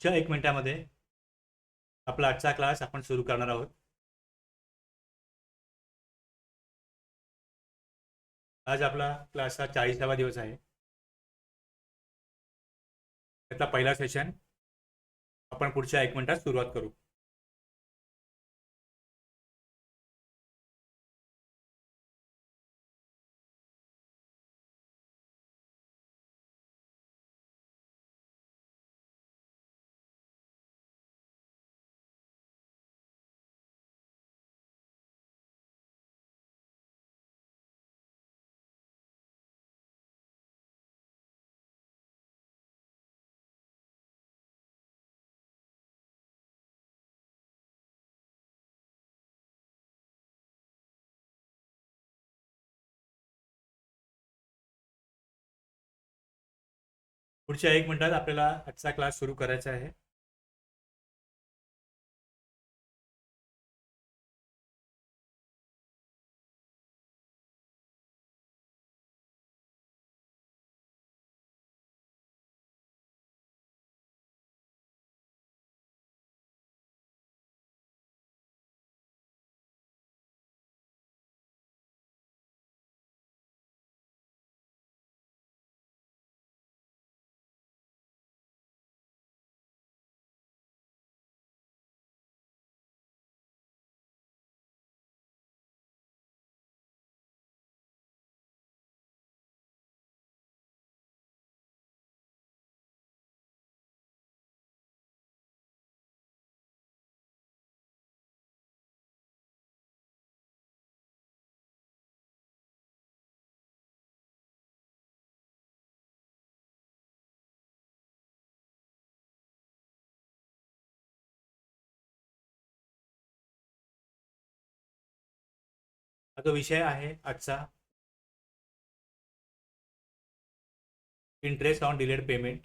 पुढच्या 1 मिनिटामध्ये आपला आजचा क्लास आपण सुरू करणार आहोत. आज आपला क्लासचा 40वा दिवस आहे. त्यातला पहिला सेशन आपण पुढच्या 1 मिनिटात सुरुवात करू. पुढच्या 1 मिनिटात आपल्याला आजचा क्लास सुरू करायचा आहे. हा जो विषय आहे आजचा, इंटरेस्ट ऑन डिलेड पेमेंट.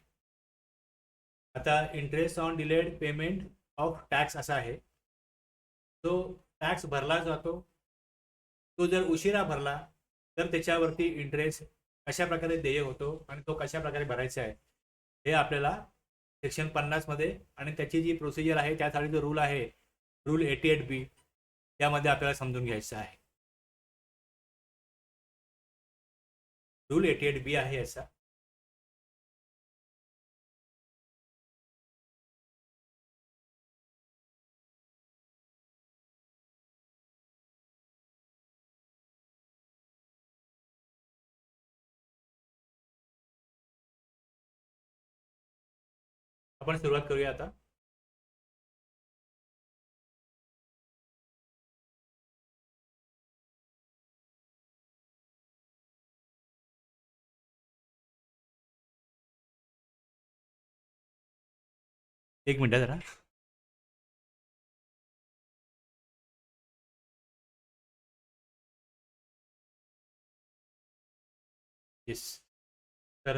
आता interest on delayed payment of tax असा आहे. जो टॅक्स भरला जातो तो जर उशिरा भरला तर त्याच्यावरती इंटरेस्ट कशा प्रकारे देय होतो आणि तो कशा प्रकारे भरायचा आहे हे आपल्याला सेक्शन 50 मध्ये आणि त्याची जी प्रोसिजर आहे त्यासाठी जो रूल आहे, रूल 88B, त्यामध्ये आपल्याला समजून घ्यायचं आहे. रूल 88B आहे याचा. आपण सुरुवात करूया आता. एक मिनिट जरा. येस. तर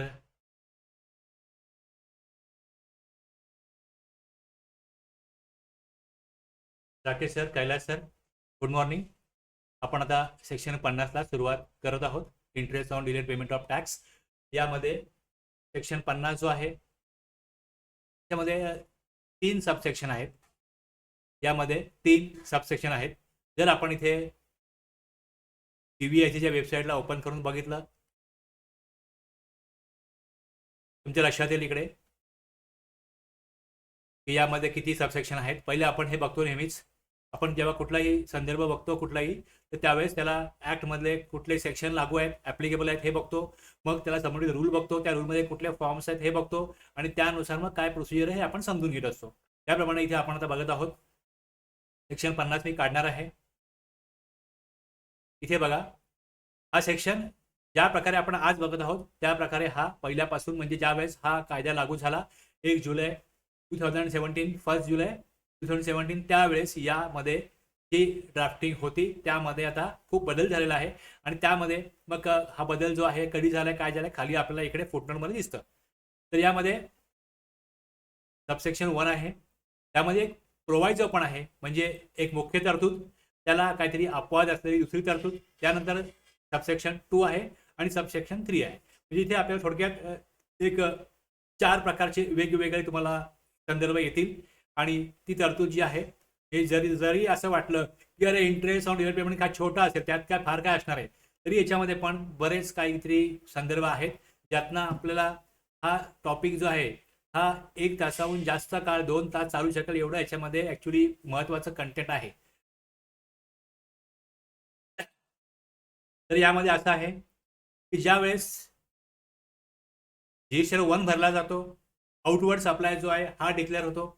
Rakesh sir, Kailas sir, good morning. आपण आता सेक्शन 50ला सुरुवात करत आहोत. Interest on delayed payment of tax यामध्ये सेक्शन 50 जो आहे त्यामध्ये 3 सबसेक्शन आहेत. यामध्ये 3 सबसेक्शन आहेत. जर आपण इथे CBICच्या वेबसाईटला ओपन करून बघितलं तुमच्या लक्षात येईल इकडे की यामध्ये किती सबसेक्शन आहेत. पहिले आपण हे बघतो नेहमीच. आपण जेव्हा कुठलाही संदर्भ बघतो कुठलाही, तर त्यावेळेस त्याला ॲक्टमधले कुठले सेक्शन लागू आहेत, ॲप्लिकेबल आहेत हे बघतो. मग त्याला संबंधित रूल बघतो, त्या रूलमध्ये कुठले फॉर्म्स आहेत हे बघतो आणि त्यानुसार मग काय प्रोसिजर आहे हे आपण समजून घेत असतो. त्याप्रमाणे इथे आपण आता बघत आहोत. सेक्शन 50 मी काढणार आहे. इथे बघा, हा सेक्शन ज्या प्रकारे आपण आज बघत आहोत त्या प्रकारे हा पहिल्यापासून, म्हणजे ज्या वेळेस हा कायदा लागू झाला 1 जुलै 2017, 1 जुलै 2017, त्यावेळेस यामध्ये जी ड्राफ्टिंग होती त्यामध्ये आता खूप बदल झालेला आहे. आणि त्यामध्ये मग हा बदल जो आहे कधी झालाय काय झालाय खाली आपल्याला इकडे फुटनोटमध्ये दिसतं. तर यामध्ये सबसेक्शन 1 आहे. त्यामध्ये एक प्रोव्हाइजो पण आहे, म्हणजे एक मुख्य तरतूद, त्याला काहीतरी अपवाद असलेली दुसरी तरतूद. त्यानंतर सबसेक्शन 2 आहे आणि सबसेक्शन 3 आहे. म्हणजे इथे आपल्याला थोडक्यात एक 4 प्रकारचे वेगवेगळे तुम्हाला संदर्भ येतील आणि ती तरतूद जी आहे हे जरी असं वाटलं की अरे इंटरेस्ट ऑन डिलेड पेमेंट काय छोटा असेल, त्यात काय फार काय असणार आहे, तरी याच्यामध्ये पण बरेच काहीतरी संदर्भ आहेत ज्यातनं आपल्याला हा टॉपिक जो आहे हा 1 तासाहून जास्त काळ 2 तास चालू शकेल एवढं याच्यामध्ये ऍक्च्युली महत्वाचं कंटेंट आहे. तर यामध्ये असं आहे की ज्या वेळेस जीएसटीआर 1 भरला जातो, आउटवर्ड सप्लाय जो आहे हा डिक्लेअर होतो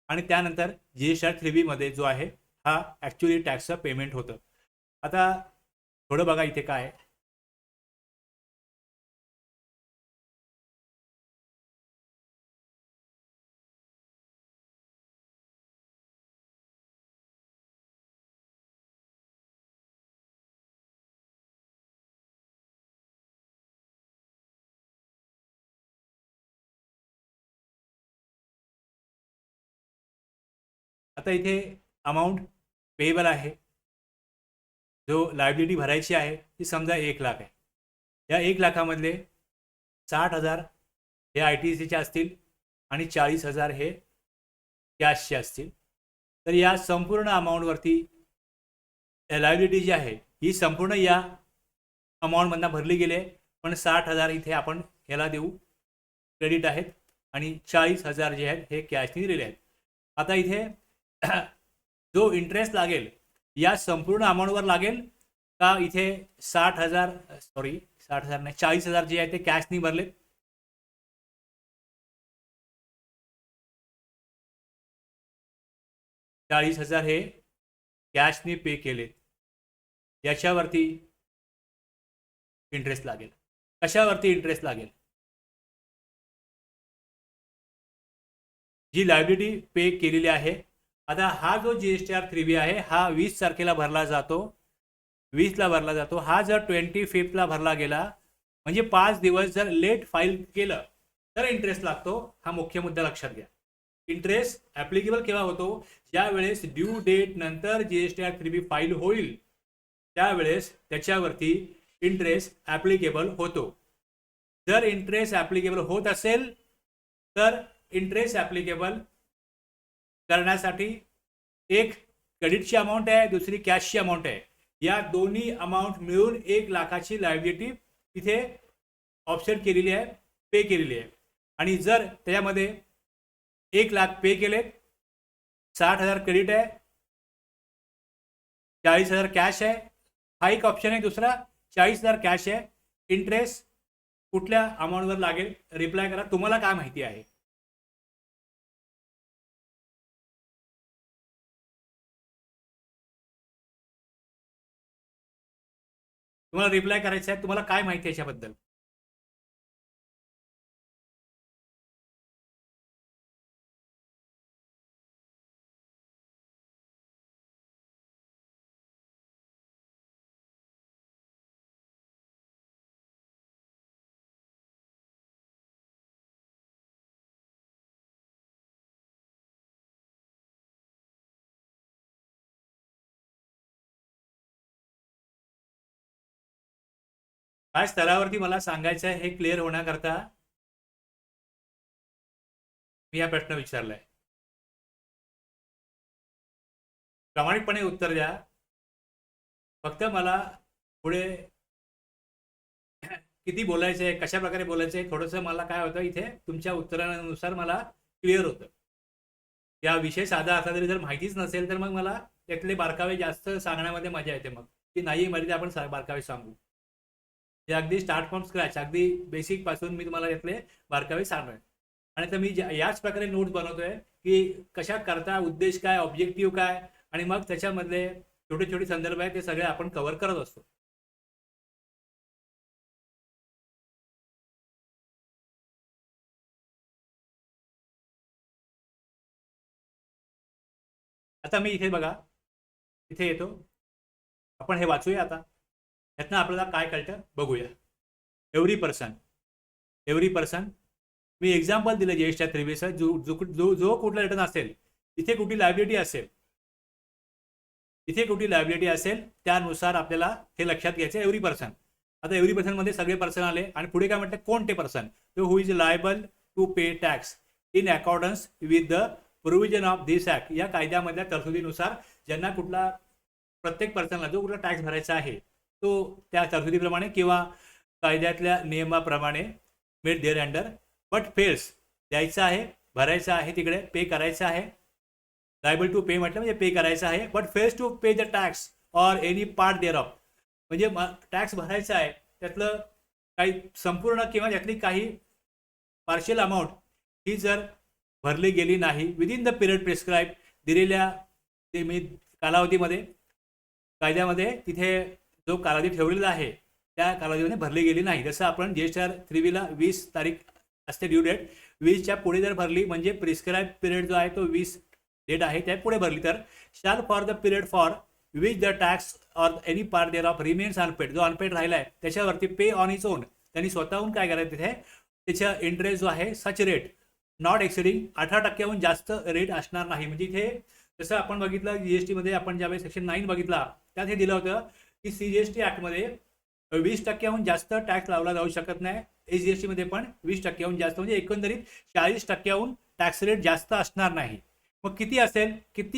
आणि त्यानंतर जीएसटीआर 3B मध्ये जो आहे हा ऍक्च्युली टॅक्सचं पेमेंट होतं. आता थोडं बघा इथे काय आहे. आता इथे अमाऊंट पेएबल आहे, जो लायबिलिटी भरायची आहे ती समजा 1 लाख आहे. या 1 लाखामधले 60,000 हे ITCचे असतील आणि 40,000 हे कॅशचे असतील. तर या संपूर्ण अमाऊंटवरती लायबिलिटी जी आहे ही संपूर्ण या अमाऊंटमधनं भरली गेली आहे, पण 60,000 इथे आपण ह्याला देऊ क्रेडिट आहेत आणि 40,000 जे आहेत हे कॅशने दिलेले आहेत. आता इथे जो इंटरेस्ट लागेल या संपूर्ण अमाऊंटवर लागेल का इथे 60,000 नाही 40,000 जे आहे ते कॅशनी भरले, 40,000 हे कॅशनी पे केले, याच्यावरती इंटरेस्ट लागेल. कशावरती इंटरेस्ट लागेल? जी लायबिलिटी पे केलेली आहे. आता हा जो जीएसटीआर 3B आहे हा 20 तारखेला भरला जातो, 20 ला भरला जातो. हा जर 25 ला भरला गेला म्हणजे 5 दिवस जर लेट फाईल केलं तर इंटरेस्ट लागतो. हा मुख्य मुद्दा लक्षात घ्या. इंटरेस्ट ऍप्लिकेबल केव्हा होतो? ज्या वेळेस ड्यू डेट नंतर जीएसटीआर 3B फाईल होईल त्यावेळेस त्याच्यावरती इंटरेस्ट ऍप्लिकेबल होतो. जर इंटरेस्ट ऍप्लिकेबल होत असेल तर इंटरेस्ट ऍप्लिकेबल करण्यासाठी एक क्रेडिटची अमाऊंट आहे, दुसरी कॅशची अमाऊंट आहे. या दोन्ही अमाऊंट मिळून 1 लाखाची लायबिलिटी इथे ऑफसेट केलेली आहे, पे केलेली आहे. आणि जर त्याच्यामध्ये 1 लाख पे केले, 60,000 क्रेडिट आहे, 40,000 कॅश आहे, हा एक ऑप्शन आहे. दुसरा 40,000 कॅश आहे. इंटरेस्ट कुठल्या अमाऊंटवर लागेल रिप्लाय करा, तुम्हाला काय माहिती आहे. तुम्हाला रिप्लाय करायचा आहे, तुम्हाला काय माहिती आहे याच्याबद्दल? काय स्तरावरती मला सांगायचं आहे हे क्लिअर होण्याकरता मी हा प्रश्न विचारलाय. प्रामाणिकपणे उत्तर द्या. फक्त मला पुढे किती बोलायचं आहे, कशा प्रकारे बोलायचं आहे, थोडंसं मला काय होतं इथे तुमच्या उत्तरानुसार मला क्लिअर होतं. या विषय साधा असला तरी जर माहितीच नसेल तर मग मला त्यातले बारकावे जास्त सांगण्यामध्ये मजा येते. मग की नाही माहिती आपण बारकावे सांगू. हे अगदी स्टार्ट फ्रॉम स्क्रॅच, अगदी बेसिक पासून मी तुम्हाला यातले बारकावे सांगणार. आणि तर मी याच प्रकारे नोट्स बनवतोय की कशा करता, उद्देश काय, ऑब्जेक्टिव्ह काय, आणि मग त्याच्यामधले छोटे छोटे संदर्भ आहेत ते सगळे आपण कव्हर करत असतो. आता मी इथे बघा, इथे येतो, आपण हे वाचूया. आता यातनं आपल्याला काय कळतं बघूया. एव्हरी पर्सन मी एक्झाम्पल दिलं जीएसटीआर 3B जो कुठला रिटर्न असेल इथे कुठली लायबिलिटी असेल त्यानुसार आपल्याला हे लक्षात घ्यायचं. एव्हरी पर्सन, आता एव्हरी पर्सन मध्ये सगळे पर्सन आले आणि पुढे काय म्हटलं, कोणते person? Who is liable to pay tax. In accordance with the provision of this act, या कायद्यामधल्या तरतुदीनुसार ज्यांना कुठला प्रत्येक पर्सनला जो कुठला टॅक्स भरायचा आहे तो त्या तरतुदीप्रमाणे किंवा कायद्यातल्या नियमाप्रमाणे made thereunder but fails, द्यायचं आहे, भरायचं आहे, तिकडे पे करायचं आहे, लायबल टू पे म्हटलं म्हणजे पे करायचं आहे, but fails to pay the tax or any part thereof, म्हणजे टॅक्स भरायचा आहे त्यातलं काही संपूर्ण किंवा त्यातली काही पार्शियल अमाऊंट ही जर भरली गेली नाही विदिन द पिरियड प्रिस्क्राईब, दिलेल्या कालावधीमध्ये कायद्यामध्ये तिथे जो कालावधी ठेवलेला आहे त्या कालावधीमध्ये भरली गेली नाही. जसं आपण GSTR 3B 20 तारीख असते ड्यू डेट, 20च्या पुढे जर भरली म्हणजे प्रिस्क्राईब पिरियड जो आहे तो 20 डेट आहे त्या पुढे भरली तर shall for the period for which the tax or any part thereof remains unpaid, जो अनपेड राहिला आहे त्याच्यावरती पे ऑन इट्स ओन, त्यांनी स्वतःहून काय करायचं तिथे त्याचा इंटरेस्ट जो आहे सच रेट नॉट एक्सिडिंग 18%हून जास्त रेट असणार नाही. म्हणजे इथे जसं आपण बघितलं GST मध्ये आपण ज्यावेळेस सेक्शन 9 बघितला त्यात हे दिलं होतं की CGST ऍक्टमध्ये 20%हून जास्त टॅक्स लावला जाऊ शकत नाही, SGST मध्ये पण 20%हून जास्त, म्हणजे एकंदरीत 40%हून टॅक्स रेट जास्त असणार नाही. मग किती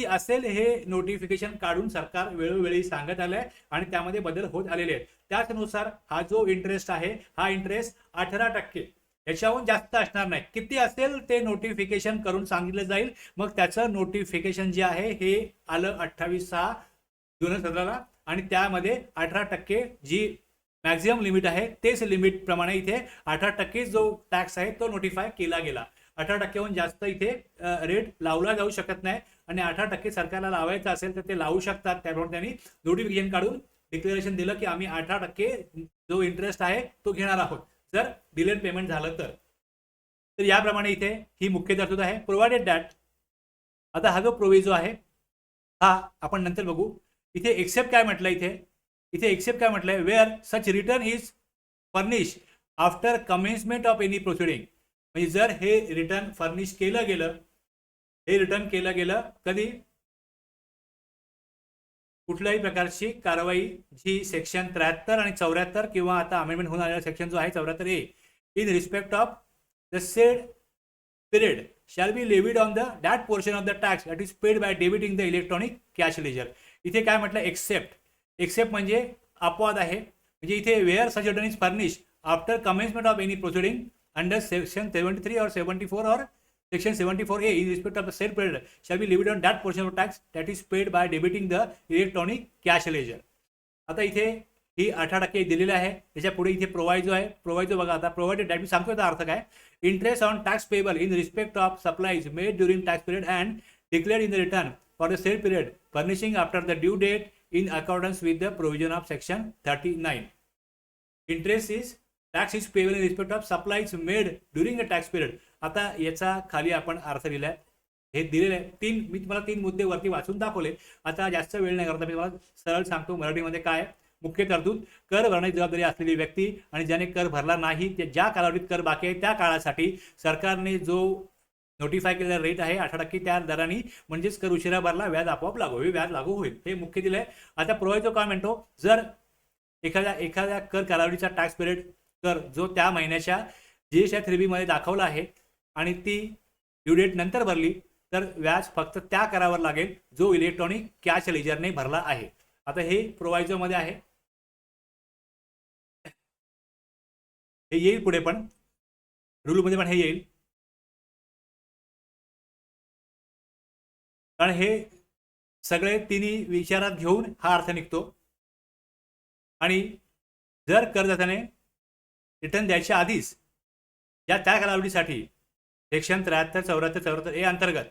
असेल हे नोटिफिकेशन काढून सरकार वेळोवेळी सांगत आलंय आणि त्यामध्ये बदल होत आलेले आहेत. त्याचनुसार हा जो इंटरेस्ट आहे हा इंटरेस्ट 18% याच्याहून जास्त असणार नाही. किती असेल ते नोटिफिकेशन करून सांगितलं जाईल. मग त्याचं नोटिफिकेशन जे आहे हे आलं 28/6/2017 आणि त्यामध्ये 18% जी मॅक्झिमम लिमिट आहे तेच लिमिट प्रमाणे इथे 18% जो टॅक्स आहे तो नोटिफाय केला गेला. 18%हून जास्त इथे रेट लावला जाऊ शकत नाही आणि 18% सरकारला लावायचं असेल तर ते लावू शकतात. त्याप्रमाणे त्यांनी नोटिफिकेशन काढून डिक्लेरेशन दिलं की आम्ही 18% जो इंटरेस्ट आहे तो घेणार आहोत जर डिलेड पेमेंट झालं तर याप्रमाणे इथे ही मुख्य तरतूद आहे. प्रोव्हाइडेड दॅट, आता हा जो प्रोव्हिजो आहे हा आपण नंतर बघू. इथे एक्सेप्ट काय म्हटलं, इथे एक्सेप्ट काय म्हटलंय, where such return is furnish after commencement of any proceeding, म्हणजे जर हे रिटर्न फर्निश केलं गेलं कधी कुठल्याही प्रकारची कारवाई जी सेक्शन 73 आणि 74 किंवा आता अमेंडमेंट होऊन आलेला सेक्शन जो आहे 74A in respect of the said period shall be levied on the that portion of the tax that is paid by debiting the electronic cash ledger. इथे काय म्हटलं, एक्सेप्ट म्हणजे अपवाद आहे, म्हणजे इथे where such return is furnish after commencement of any proceeding under section 73 or 74 or section 74A in respect of the said period shall be levied on that portion of tax that is paid by debiting the electronic cash ledger. आता इथे ही 18% दिलेली आहे, त्याच्या पुढे इथे प्रोव्हाइजो आहे. प्रोव्हाइजो बघा, आता प्रोव्हाइडेड दॅट मी सांगतो याचा अर्थ काय, interest on tax payable in respect of supplies made during tax period and declared in the return for the said period furnishing after the due date in accordance with the provision of section 39. Interest is tax is payable in respect of supplies made during the tax period. आता याचा खाली आपण अर्थ दिलाय, हे दिलेले आहे मी तुम्हाला 3 मुद्दे वरती वाचून दाखवले. आता जास्त वेळ नाही करता मी तुम्हाला सरळ सांगतो मराठीमध्ये काय. मुख्य तरतूद, कर भरण्याची जबाबदारी असलेली व्यक्ती आणि ज्याने कर भरला नाही ज्या कालावधीत कर बाकी आहे त्या काळासाठी सरकारने जो नोटिफाय केलेला रेट आहे 18% त्या दराने, म्हणजेच कर उशिरा भरला व्याज आपोआप लागू होईल, व्याज लागू होईल, हे मुख्य दिलंय. आता प्रोव्हाइजो काय म्हणतो, जर एखाद्या कर कालावधीचा टॅक्स पिरियड कर जो त्या महिन्याच्या GSTR 3B मध्ये दाखवला आहे आणि ती ड्यू डेट नंतर भरली तर व्याज फक्त त्या करावर लागेल जो इलेक्ट्रॉनिक कॅश लेजरने भरला आहे. आता हे प्रोव्हाइजो मध्ये आहे, हे येईल पुढे पण रूल मध्ये पण हे येईल, कारण हे सगळे तिन्ही विचारात घेऊन हा अर्थ निघतो. आणि जर करदात्याने रिटर्न द्यायच्या आधीच त्या कालावधीसाठी सेक्शन 73, 74, 74A अंतर्गत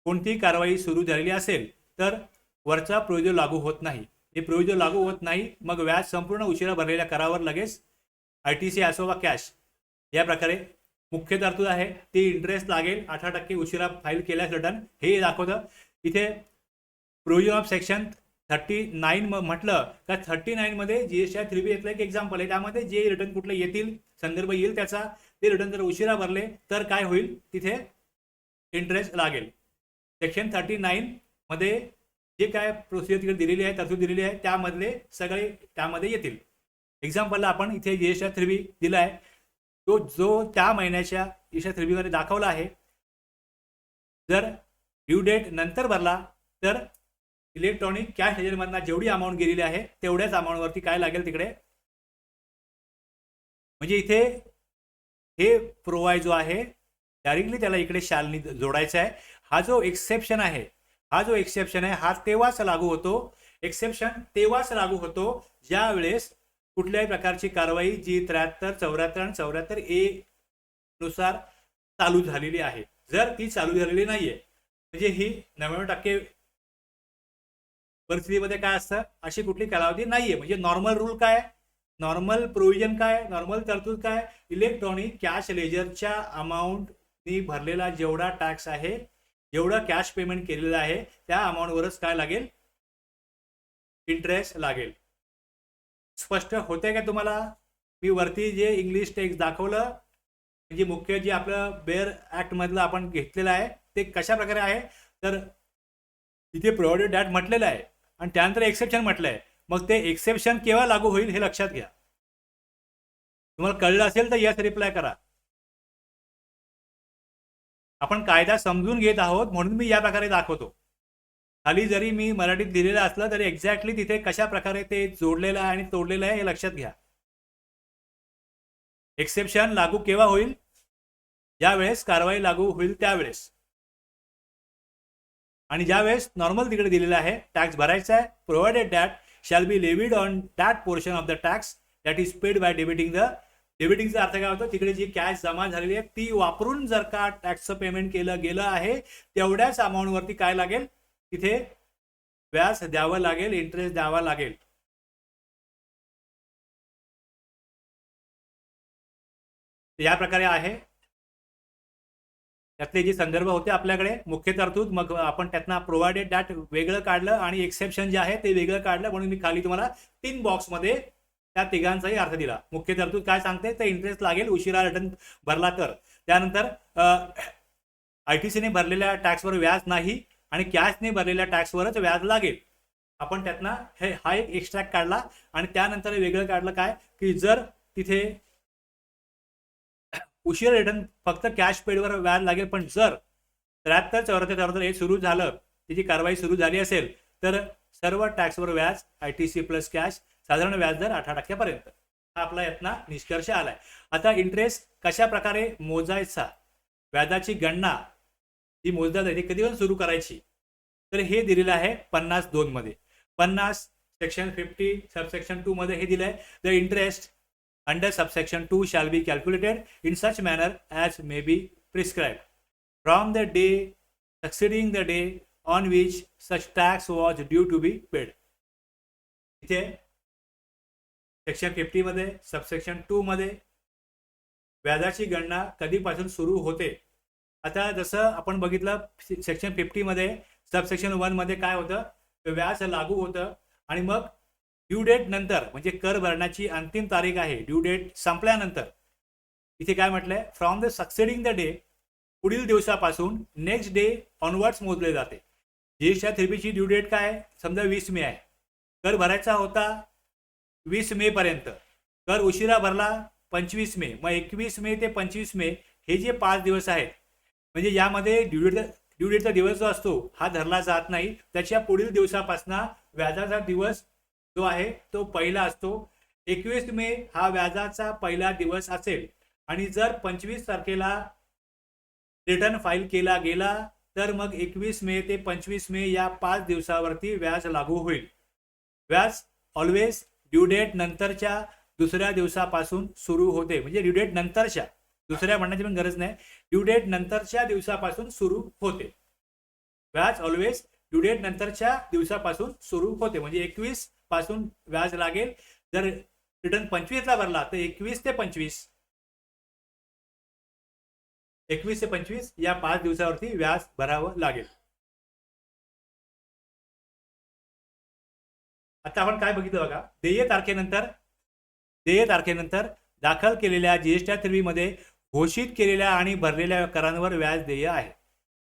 कोणतीही कारवाई सुरू झालेली असेल तर वरचा प्रोव्हिजो लागू होत नाही. हे प्रोव्हिजो लागू होत नाही, मग व्याज संपूर्ण उशिरा भरलेल्या करावर लगेच ITC असो वा कॅश या प्रकारे मुख्य तरतूद आहे ती इंटरेस्ट लागेल 18% उशिरा फाईल केल्यास रिटर्न हे दाखवतं. इथे प्रोव्हिजन ऑफ सेक्शन 39 म्हटलं का 39 मध्ये GSTR 3B यातलं एक एक्झाम्पल आहे. त्यामध्ये जे रिटर्न कुठले येतील संदर्भ येईल त्याचा, ते रिटर्न जर उशिरा भरले तर काय होईल, तिथे इंटरेस्ट लागेल. सेक्शन 39 मध्ये जे काय प्रोसिजर तिकडे दिलेली आहे, तरतूद दिलेली आहे त्यामधले सगळे त्यामध्ये येतील. एक्झाम्पलला आपण इथे GSTR 3B दिला आहे, तो जो त्या महिन्याच्या GSTR 3B मध्ये दाखवला आहे जर ड्यू डेट नंतर भरला तर इलेक्ट्रॉनिक कॅश लेजरमधनं जेवढी अमाऊंट गेलेली आहे तेवढ्याच अमाऊंटवरती काय लागेल तिकडे, म्हणजे इथे हे प्रोवाय जो आहे डायरेक्टली त्याला इकडे शालनी जोडायचा आहे. हा जो एक्सेप्शन आहे हा तेव्हाच लागू होतो, एक्सेप्शन तेव्हाच लागू होतो ज्या वेळेस कुठल्याही प्रकारची कारवाई जी 73, 74 आणि 74A नुसार चालू झालेली आहे. जर ती चालू झालेली नाहीये म्हणजे ही 99% परिस्थितीमध्ये काय असतं, अशी कुठली कालावधी नाहीये. म्हणजे नॉर्मल रूल काय, नॉर्मल प्रोव्हिजन काय, नॉर्मल तरतूद काय, इलेक्ट्रॉनिक कॅश लेजरच्या अमाऊंटनी भरलेला जेवढा टॅक्स आहे, जेवढा कॅश पेमेंट केलेला आहे त्या अमाऊंटवरच काय लागेल, इंटरेस्ट लागेल. स्पष्ट होते का तुम्हाला? मी वरती जे इंग्लिश टेक्स्ट दाखवलं म्हणजे मुख्य जे आपलं बेअर ऍक्ट मधलं आपण घेतलेलं आहे ते कशा प्रकारे आहे, तर तिथे प्रोव्हाइडेड दॅट म्हटलेलं आहे आणि त्यानंतर एक्सेप्शन म्हटलंय. मग ते एक्सेप्शन केव्हा लागू होईल हे लक्षात घ्या. तुम्हाला कळलं असेल तर यस रिप्लाय करा. आपण कायदा समजून घेत आहोत म्हणून मी या प्रकारे दाखवतो. खाली जरी मी मराठीत लिहिलेलं असलं तरी एक्झॅक्टली तिथे कशा प्रकारे ते जोडलेलं आहे आणि तोडलेलं आहे हे लक्षात घ्या. एक्सेप्शन लागू केव्हा होईल, ज्यावेळेस कारवाई लागू होईल त्यावेळेस. आणि ज्यावेळेस नॉर्मल तिकडे दिलेलं आहे टॅक्स भरायचा आहे, provided that shall be levied on that portion of the tax that is paid by debiting the. डेबिटिंगचा अर्थ काय होतो, तिकडे जी कॅश जमा झालेली आहे ती वापरून जर का टॅक्सचं पेमेंट केलं गेलं आहे तेवढ्याच अमाऊंटवरती काय लागेल, तिथे व्याज द्यावं लागेल, इंटरेस्ट द्यावा लागेल. या प्रकारे आहे. त्यातले जे संदर्भ होते आपल्याकडे मुख्य तरतूद, मग आपण त्यातनं प्रोव्हाइडेड दॅट वेगळं काढलं आणि एक्सेप्शन जे आहे ते वेगळं काढलं, म्हणून मी खाली तुम्हाला 3 बॉक्समध्ये त्या तिघांचाही अर्थ दिला. मुख्य तरतूद काय सांगते, तर इंटरेस्ट लागेल उशिरा रिटर्न भरला तर. त्यानंतर ITCने भरलेल्या टॅक्सवर व्याज नाही आणि कॅशने भरलेल्या टॅक्सवरच व्याज लागेल. आपण त्यातनं हा एक एक्स्ट्रॅक्ट काढला आणि त्यानंतर वेगळं काढलं काय, की जर तिथे उशीर रिटर्न फक्त कॅश पेडवर व्याज लागेल, पण जर 73, 74 हे सुरू झालं, त्याची कारवाई सुरू झाली असेल तर सर्व टॅक्सवर व्याज ITC प्लस कॅश साधारण व्याजदर 18% पर्यंत. हा आपला यातना निष्कर्ष आलाय. आता इंटरेस्ट कशा प्रकारे मोजायचा, व्याजाची गणना ही मोजदार कधी सुरू करायची, तर हे दिलेलं आहे 50(2) मध्ये. 50 सेक्शन 50 सबसेक्शन 2 मध्ये हे दिलंय, the interest under subsection 2 shall be calculated in such manner as may be prescribed from the day succeeding the day on which such tax was due to be paid. इथे section 50 मध्ये subsection 2 मध्ये व्याजाची गणना कधीपासून सुरू होते. आता जसं आपण बघितलं सेक्शन 50 मध्ये सबसेक्शन 1 मध्ये काय होतं, व्याज लागू होतं आणि मग ड्यू डेट नंतर म्हणजे कर भरण्याची अंतिम तारीख आहे, ड्यू डेट संपल्यानंतर इथे काय म्हटलंय, from the succeeding the day, पुढील दिवसापासून नेक्स्ट डे ऑनवर्ड्स मोजले जाते. जीएसटी 3B ची ड्यू डेट काय, समजा 20 मे आहे, कर भरायचा होता 20 मे पर्यंत, कर उशिरा भरला 25 मे, मग 21 मे ते 25 मे हे जे 5 दिवस आहेत, म्हणजे यामध्ये ड्यू डेटचा दिवस जो असतो हा धरला जात नाही. त्याच्या पुढील दिवसापासून व्याजाचा दिवस जो आहे तो पहिला असतो. 21 मे हा व्याजाचा पहिला दिवस असेल आणि जर 25 तारखेला रिटर्न फाईल केला गेला तर मग 21 मे ते 25 मे या 5 दिवसावरती व्याज लागू होईल. व्याज ऑलवेज ड्यू डेट नंतरच्या दुसऱ्या दिवसापासून सुरू होते. म्हणजे ड्यू डेट नंतरच्या, दुसऱ्या म्हणण्याची पण गरज नाही, ड्यू डेट नंतरच्या दिवसापासून सुरू होते. व्याज ऑलवेज ड्यू डेट नंतरच्या दिवसापासून सुरू होते. म्हणजे 21 पासून व्याज लागेल. जर रिटर्न 25 ला भरला तर 21 ते 25 या 5 दिवसावरती व्याज भरावं लागेल. आता आपण काय बघितलं बघा, देय तारखेनंतर दाखल केलेल्या जीएसटी 3B मध्ये घोषित केलेल्या आणि भरलेल्या करांवर व्याज देय आहे.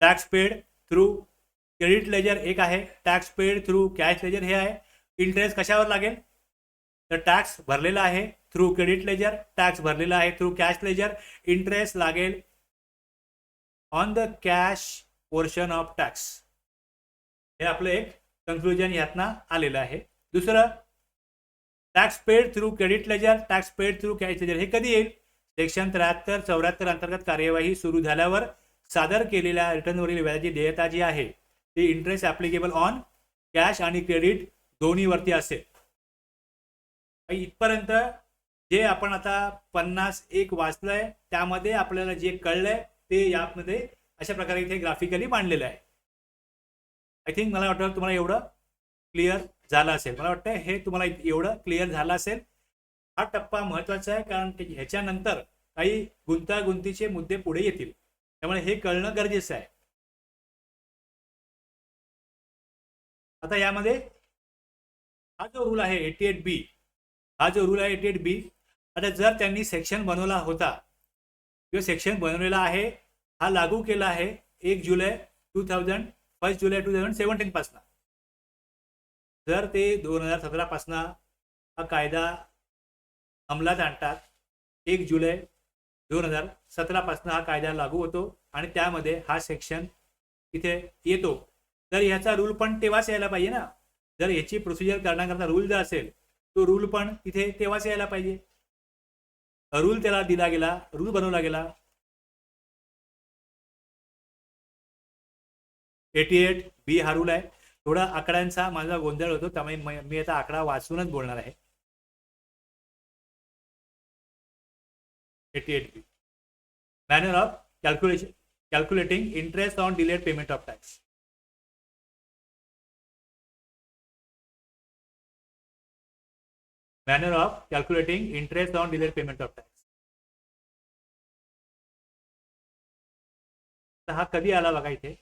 Tax paid through credit ledger एक आहे, tax paid through cash ledger हे आहे. इंटरेस्ट कशावर लागेल, तर टॅक्स भरलेला आहे थ्रू क्रेडिट लेजर, टॅक्स भरलेला आहे थ्रू कॅश लेजर. इंटरेस्ट लागेल on the cash portion of tax. हे आपलं एक कन्क्लुजन यातनं आलेलं आहे. दुसरं, tax paid through credit ledger, tax paid through cash ledger हे कधी येईल? सेक्शन 73-74 अंतर्गत कार्यवाही सुरू झाल्यावर सादर केलेल्या रिटर्नवरील व्याजाची देयता जी आहे ती इंटरेस्ट ॲप्लिकेबल ऑन कॅश आणि क्रेडिट दोन्हीवरती असेल. इथपर्यंत जे आपण आता 51 वाचलंय त्यामध्ये आपल्याला जे कळलंय ते यामध्ये अशा प्रकारे इथे ग्राफिकली मांडलेलं आहे. आय थिंक मला वाटतं तुम्हाला एवढं क्लिअर झालं असेल. मला वाटतं हे तुम्हाला एवढं क्लिअर झालं असेल. हा टप्पा महत्त्वाचा आहे कारण ह्याच्यानंतर काही गुंतागुंतीचे मुद्दे पुढे येतील, त्यामुळे हे कळणं गरजेचं आहे. आता यामध्ये हा जो रूल आहे 88B, हा जो रूल आहे 88B, आता जर त्यांनी सेक्शन बनवला होता किंवा सेक्शन बनवलेला आहे, हा लागू केला आहे 1 जुलै 2017 पासून. जर ते 2017 पासून हा कायदा अंमलात आणतात, 1 जुलै 2017 पासून हा कायदा लागू होतो आणि त्यामध्ये हा सेक्शन इथे येतो, तर ह्याचा रूल पण तेव्हाच यायला पाहिजे ना. जर याची प्रोसिजर करण्याकरता रूल जर असेल तो रूल पण तिथे तेव्हाच यायला पाहिजे. रूल त्याला दिला गेला, रूल बनवला गेला. 88B हा रूल आहे. थोडा आकड्यांचा माझा गोंधळ होतो त्यामुळे मी आता आकडा वाचूनच बोलणार आहे. 88B, manner of calculating interest on delayed payment of tax. Manner of calculating interest on delayed payment of tax. तर हा कधी आला बघा इथे,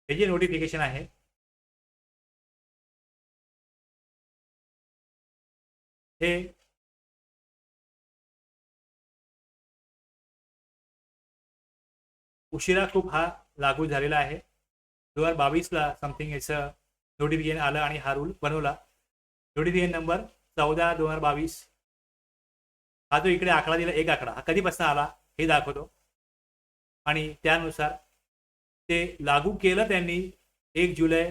हे जे नोटिफिकेशन आहे हे उशिरा खूप हा लागू झालेला आहे. 2022ला समथिंग याचं नोटिफिकेशन आलं आणि हा रूल बनवला. Notification number 14/2022. हा जो इकडे आकडा दिला, एक आकडा, हा कधीपासून आला हे दाखवतो आणि त्यानुसार ते लागू केलं त्यांनी 1 जुलै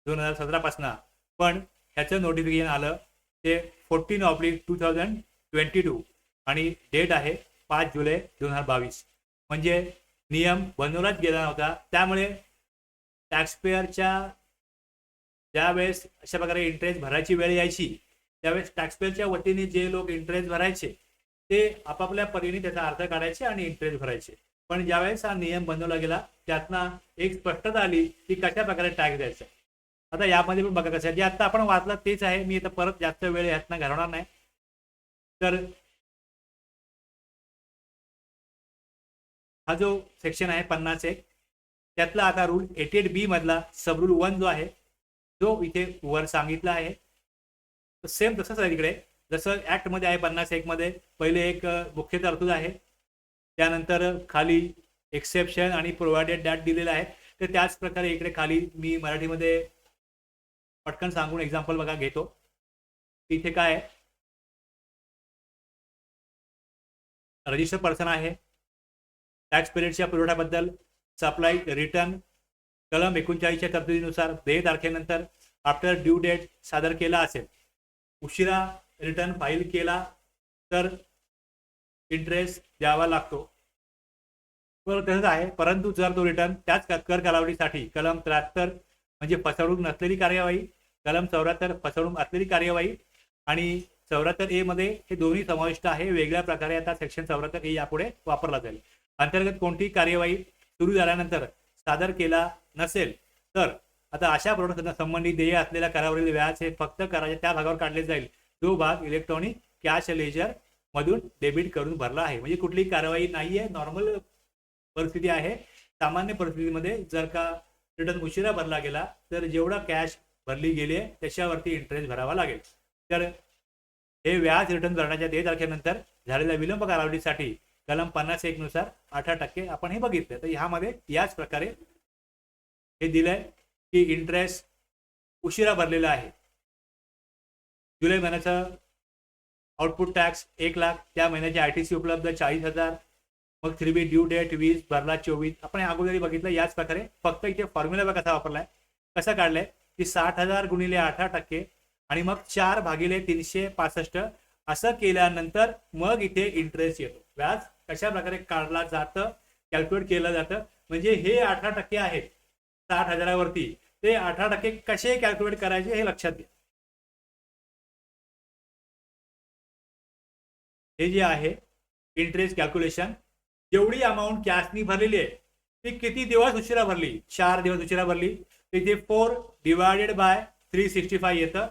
2017 पासून, पण ह्याचं नोटिफिकेशन आलं ते 14/2022 आणि डेट आहे 5 जुलै 2022. म्हणजे नियम बनवलाच गेला नव्हता. त्यामुळे टॅक्सपेअरच्या ज्यावेळेस अशा प्रकारे इंटरेस्ट भरायची वेळ यायची त्यावेळेस टॅक्सपेअरच्या वतीने जे लोक इंटरेस्ट भरायचे ते आपापल्या परीने त्याचा अर्थ काढायचे आणि इंटरेस्ट भरायचे. पण ज्यावेळेस हा नियम बनवला गेला त्यातनं एक स्पष्टता आली की कशा प्रकारे टॅक्स द्यायचा. आता यामध्ये पण बघा कसं आहे, जे आता आपण वाचलं तेच आहे. मी आता परत जास्त वेळ यातनं घालवणार नाही. तर हा जो सेक्शन आहे 51 त्यातला आता रूल 88B मधला सब रूल 1 जो आहे जो इथे वर सांगितला आहे सेम तसंच आहे. तिकडे जसं ऍक्ट मध्ये आहे 51 मध्ये पहिले एक मुख्य तरतूद आहे, त्यानंतर खाली एक्सेप्शन आणि प्रोव्हाइडेड दॅट दिलेला आहे. तर त्याच प्रकारे इकडे खाली मी मराठीमध्ये पटकन सांगून एक्झाम्पल बघा घेतो. इथे काय आहे, रजिस्टर पर्सन आहे, टॅक्स पिरियडच्या पुरवठ्याबद्दल सप्लाय रिटर्न कलम 39च्या तरतुदीनुसार देय तारखेनंतर आफ्टर ड्यू डेट सादर केला असेल, उशिरा रिटर्न फाईल केला तर इंटरेस्ट द्यावा लागतो. तसंच आहे, परंतु जर तो रिटर्न त्याच कर कालावधीसाठी कलम 73 म्हणजे फसवणूक नसलेली कार्यवाही, कलम 74 फसवणूक असलेली कार्यवाही आणि 74A मध्ये हे दोन्ही समाविष्ट आहे. वेगळ्या प्रकारे आता सेक्शन 74A यापुढे वापरला जाईल. अंतर्गत कोणती कार्यवाही सुरू झाल्यानंतर सादर केला नसेल तर आता अशा प्रोडक्ट संबंधित देय असलेल्या करावरील व्याज हे फक्त कराच्या त्या भागावर काढले जाईल जो भाग इलेक्ट्रॉनिक कॅश लेजर मधून डेबिट करून भरला आहे. म्हणजे कुठली कारवाई नाहीये, नॉर्मल परिस्थिती आहे. सामान्य परिस्थितीमध्ये जर का रिटर्न उशिरा भरला गेला तर जेवढा कॅश भरली गेली त्याच्यावरती इंटरेस्ट भरावा लागेल. तर हे व्याज रिटर्न भरण्याच्या देय तारखेनंतर झालेल्या विलंब कालावधीसाठी कलम 51 नुसार 18% आपण हे बघितलं. तर ह्यामध्ये याच प्रकारे हे दिलंय की इंटरेस्ट उशिरा भरलेला आहे. जुलै महिन्याचा आउटपुट टॅक्स 1 लाख, त्या महिन्याची ITC उपलब्ध 40,000, मग 3B ड्यू डेट 20 भरला 24. आपण अगोदरही बघितलं याच प्रकारे, फक्त इथे फॉर्म्युला बघा कसा वापरलाय, कसा काढलाय की 60,000 गुणिले 18% आणि मग 4/365 असं केल्यानंतर मग इथे इंटरेस्ट येतो. व्याज कशा प्रकारे काढला जातं, कॅल्क्युलेट केलं जातं. म्हणजे हे 18% आहेत 60,000वरती, ते 18% कसे कॅल्क्युलेट करायचे हे लक्षात घ्या. हे जे आहे इंटरेस्ट कॅल्क्युलेशन, जेवढी अमाऊंट कॅशनी भरलेली आहे ती किती दिवस उशिरा भरली, 4 दिवस उशिरा भरली, तिथे 4 डिवायडेड बाय 365 येतं.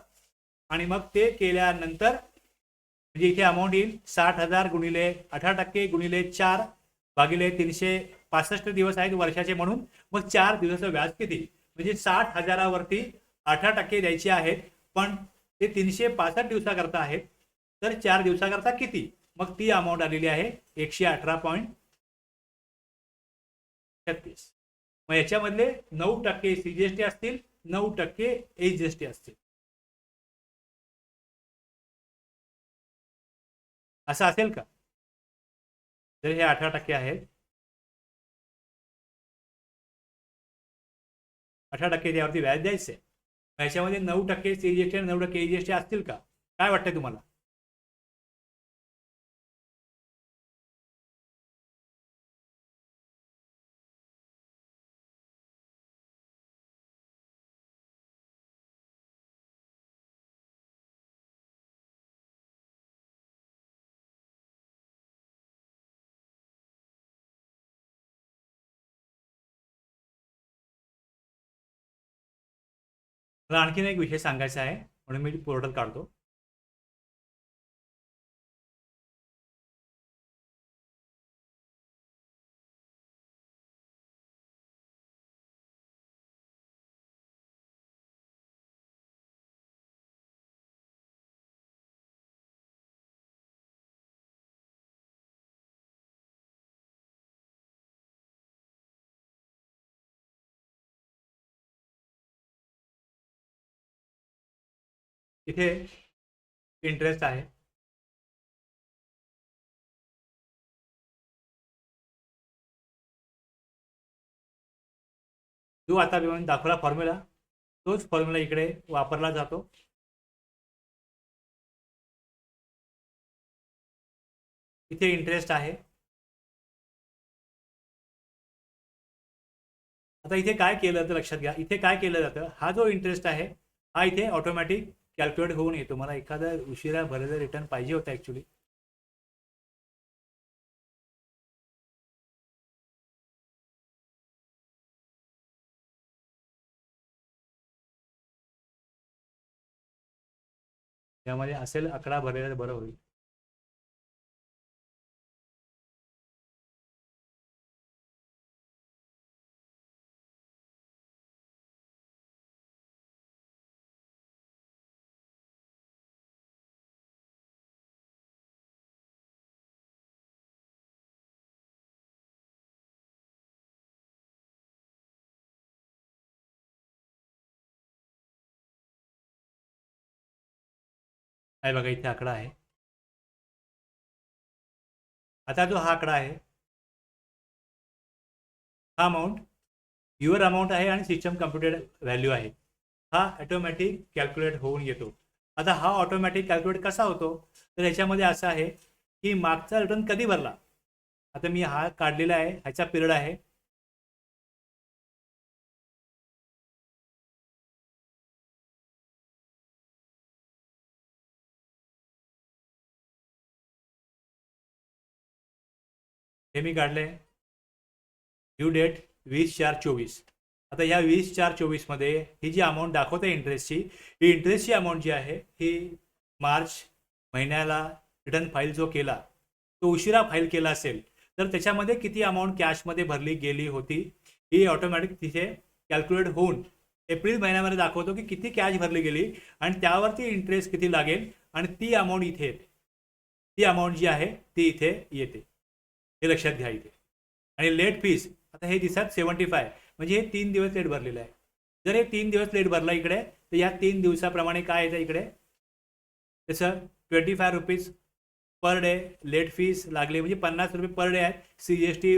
आणि मग ते केल्यानंतर म्हणजे इथे अमाऊंट येईल 60,000 गुणिले 18% गुणिले 4/365 दिवस आहेत वर्षाचे, म्हणून मग 4 दिवसाचं व्याज किती, म्हणजे 60,000वरती 18% द्यायचे आहेत, पण ते 365 दिवसाकरता आहेत, तर 4 दिवसाकरता किती, मग ती अमाऊंट आलेली आहे 118.36. मग याच्यामधले 9% CGST असतील, 9% HGST असतील. असं असेल का? तर हे 18% आहेत, 18% त्यावरती व्याज द्यायचंय. याच्यामध्ये 9% CGST आणि 9% HGST असतील का? काय वाटतंय तुम्हाला? मला आणखीन एक विषय सांगायचा आहे, म्हणून मी पोर्टल काढतो. इथे इंटरेस्ट आहे, जो आता मी दाखवला फॉर्म्युला, तोच फॉर्म्युला इकडे वापरला जातो. इथे इंटरेस्ट आहे. आता इथे काय केलं तर लक्षात घ्या, इथे काय केलं जातं, हा जो इंटरेस्ट आहे हा इथे ऑटोमॅटिक कॅल्क्युलेट होऊन येतो. मला एखादा उशिरा भरलेला रिटर्न पाहिजे होता ऍक्च्युली. त्यामध्ये असेल आकडा भरलेला बरं होईल. आहे बघा, इथे आकडा आहे. आता जो हा आकडा आहे, हा अमाऊंट युअर अमाऊंट आहे आणि सिस्टम कम्प्युटेड व्हॅल्यू आहे. हा ऑटोमॅटिक कॅल्क्युलेट होऊन येतो. आता हा ऑटोमॅटिक कॅल्क्युलेट कसा होतो, तर याच्यामध्ये असं आहे की मागचा रिटर्न कधी भरला. आता मी हा काढलेला आहे, ह्याचा पिरियड आहे. हे मी काढले, ड्यू डेट 20/4/24. आता या 20/4/24 ही जी अमाऊंट दाखवते इंटरेस्टची, ही इंटरेस्टची अमाऊंट जी आहे ही मार्च महिन्याला रिटर्न फाईल जो केला, तो उशिरा फाईल केला असेल तर त्याच्यामध्ये किती अमाऊंट कॅशमध्ये भरली गेली होती, ही ऑटोमॅटिक तिथे कॅल्क्युलेट होऊन एप्रिल महिन्यामध्ये दाखवतो की किती कॅश भरली गेली आणि त्यावरती इंटरेस्ट किती लागेल आणि ती अमाऊंट इथे येते. ती अमाऊंट जी आहे ती इथे येते, हे लक्षात घ्या इथे. आणि लेट फीस, आता हे दिसत 75, म्हणजे हे 3 दिवस लेट भरलेलं आहे. जर हे 3 दिवस लेट भरला इकडे, तर या 3 दिवसाप्रमाणे काय येतं इकडे, त्याचं 25 rupees per day late fees लागली म्हणजे 50 रुपये पर डे आहेत, CGST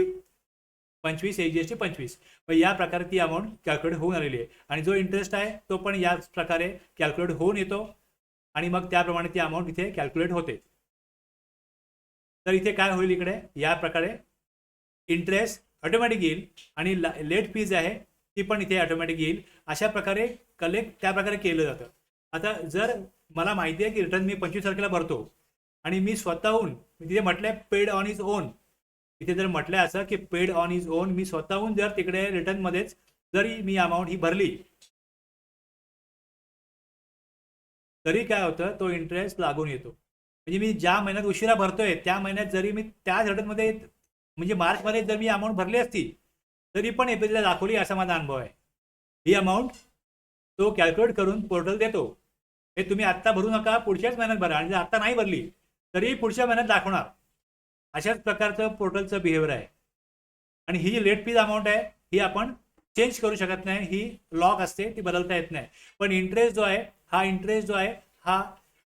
25, AGST 25. मग या प्रकारे ती अमाऊंट कॅल्क्युलेट होऊन आलेली आहे आणि जो इंटरेस्ट आहे तो पण याच प्रकारे कॅल्क्युलेट होऊन येतो आणि मग त्याप्रमाणे ती अमाऊंट इथे कॅल्क्युलेट होते. तर इथे काय होईल, इकडे या प्रकारे इंटरेस्ट ऑटोमॅटिक येईल आणि लेट फीज आहे ती पण इथे ऑटोमॅटिक येईल. अशा प्रकारे कलेक्ट त्या प्रकारे केलं जातं. आता जर मला माहिती आहे की रिटर्न मी 25 तारखेला भरतो आणि मी स्वतःहून तिथे म्हटलंय पेड ऑन इज ओन, इथे जर म्हटलंय असं की पेड ऑन इज ओन, मी स्वतःहून जर तिकडे रिटर्न मध्येच जरी मी अमाऊंट ही भरली तरी काय होतं, तो इंटरेस्ट लागून येतो. म्हणजे मी ज्या महिन्यात उशिरा भरतोय त्या महिन्यात जरी मी त्याच रिटर्नमध्ये म्हणजे मार्चमध्ये जर मी अमाऊंट भरली असती तरी पण एप्रिलला दाखवली, असा माझा अनुभव आहे. ही अमाऊंट तो कॅल्क्युलेट करून पोर्टल देतो. हे तुम्ही आत्ता भरू नका, पुढच्याच महिन्यात भरा आणि जर आत्ता नाही भरली तरी पुढच्या महिन्यात दाखवणार. अशाच प्रकारचं पोर्टलचं बिहेवियर आहे. आणि ही जी लेट फीज अमाऊंट आहे ही आपण चेंज करू शकत नाही, ही लॉक असते, ती बदलता येत नाही. पण इंटरेस्ट जो आहे हा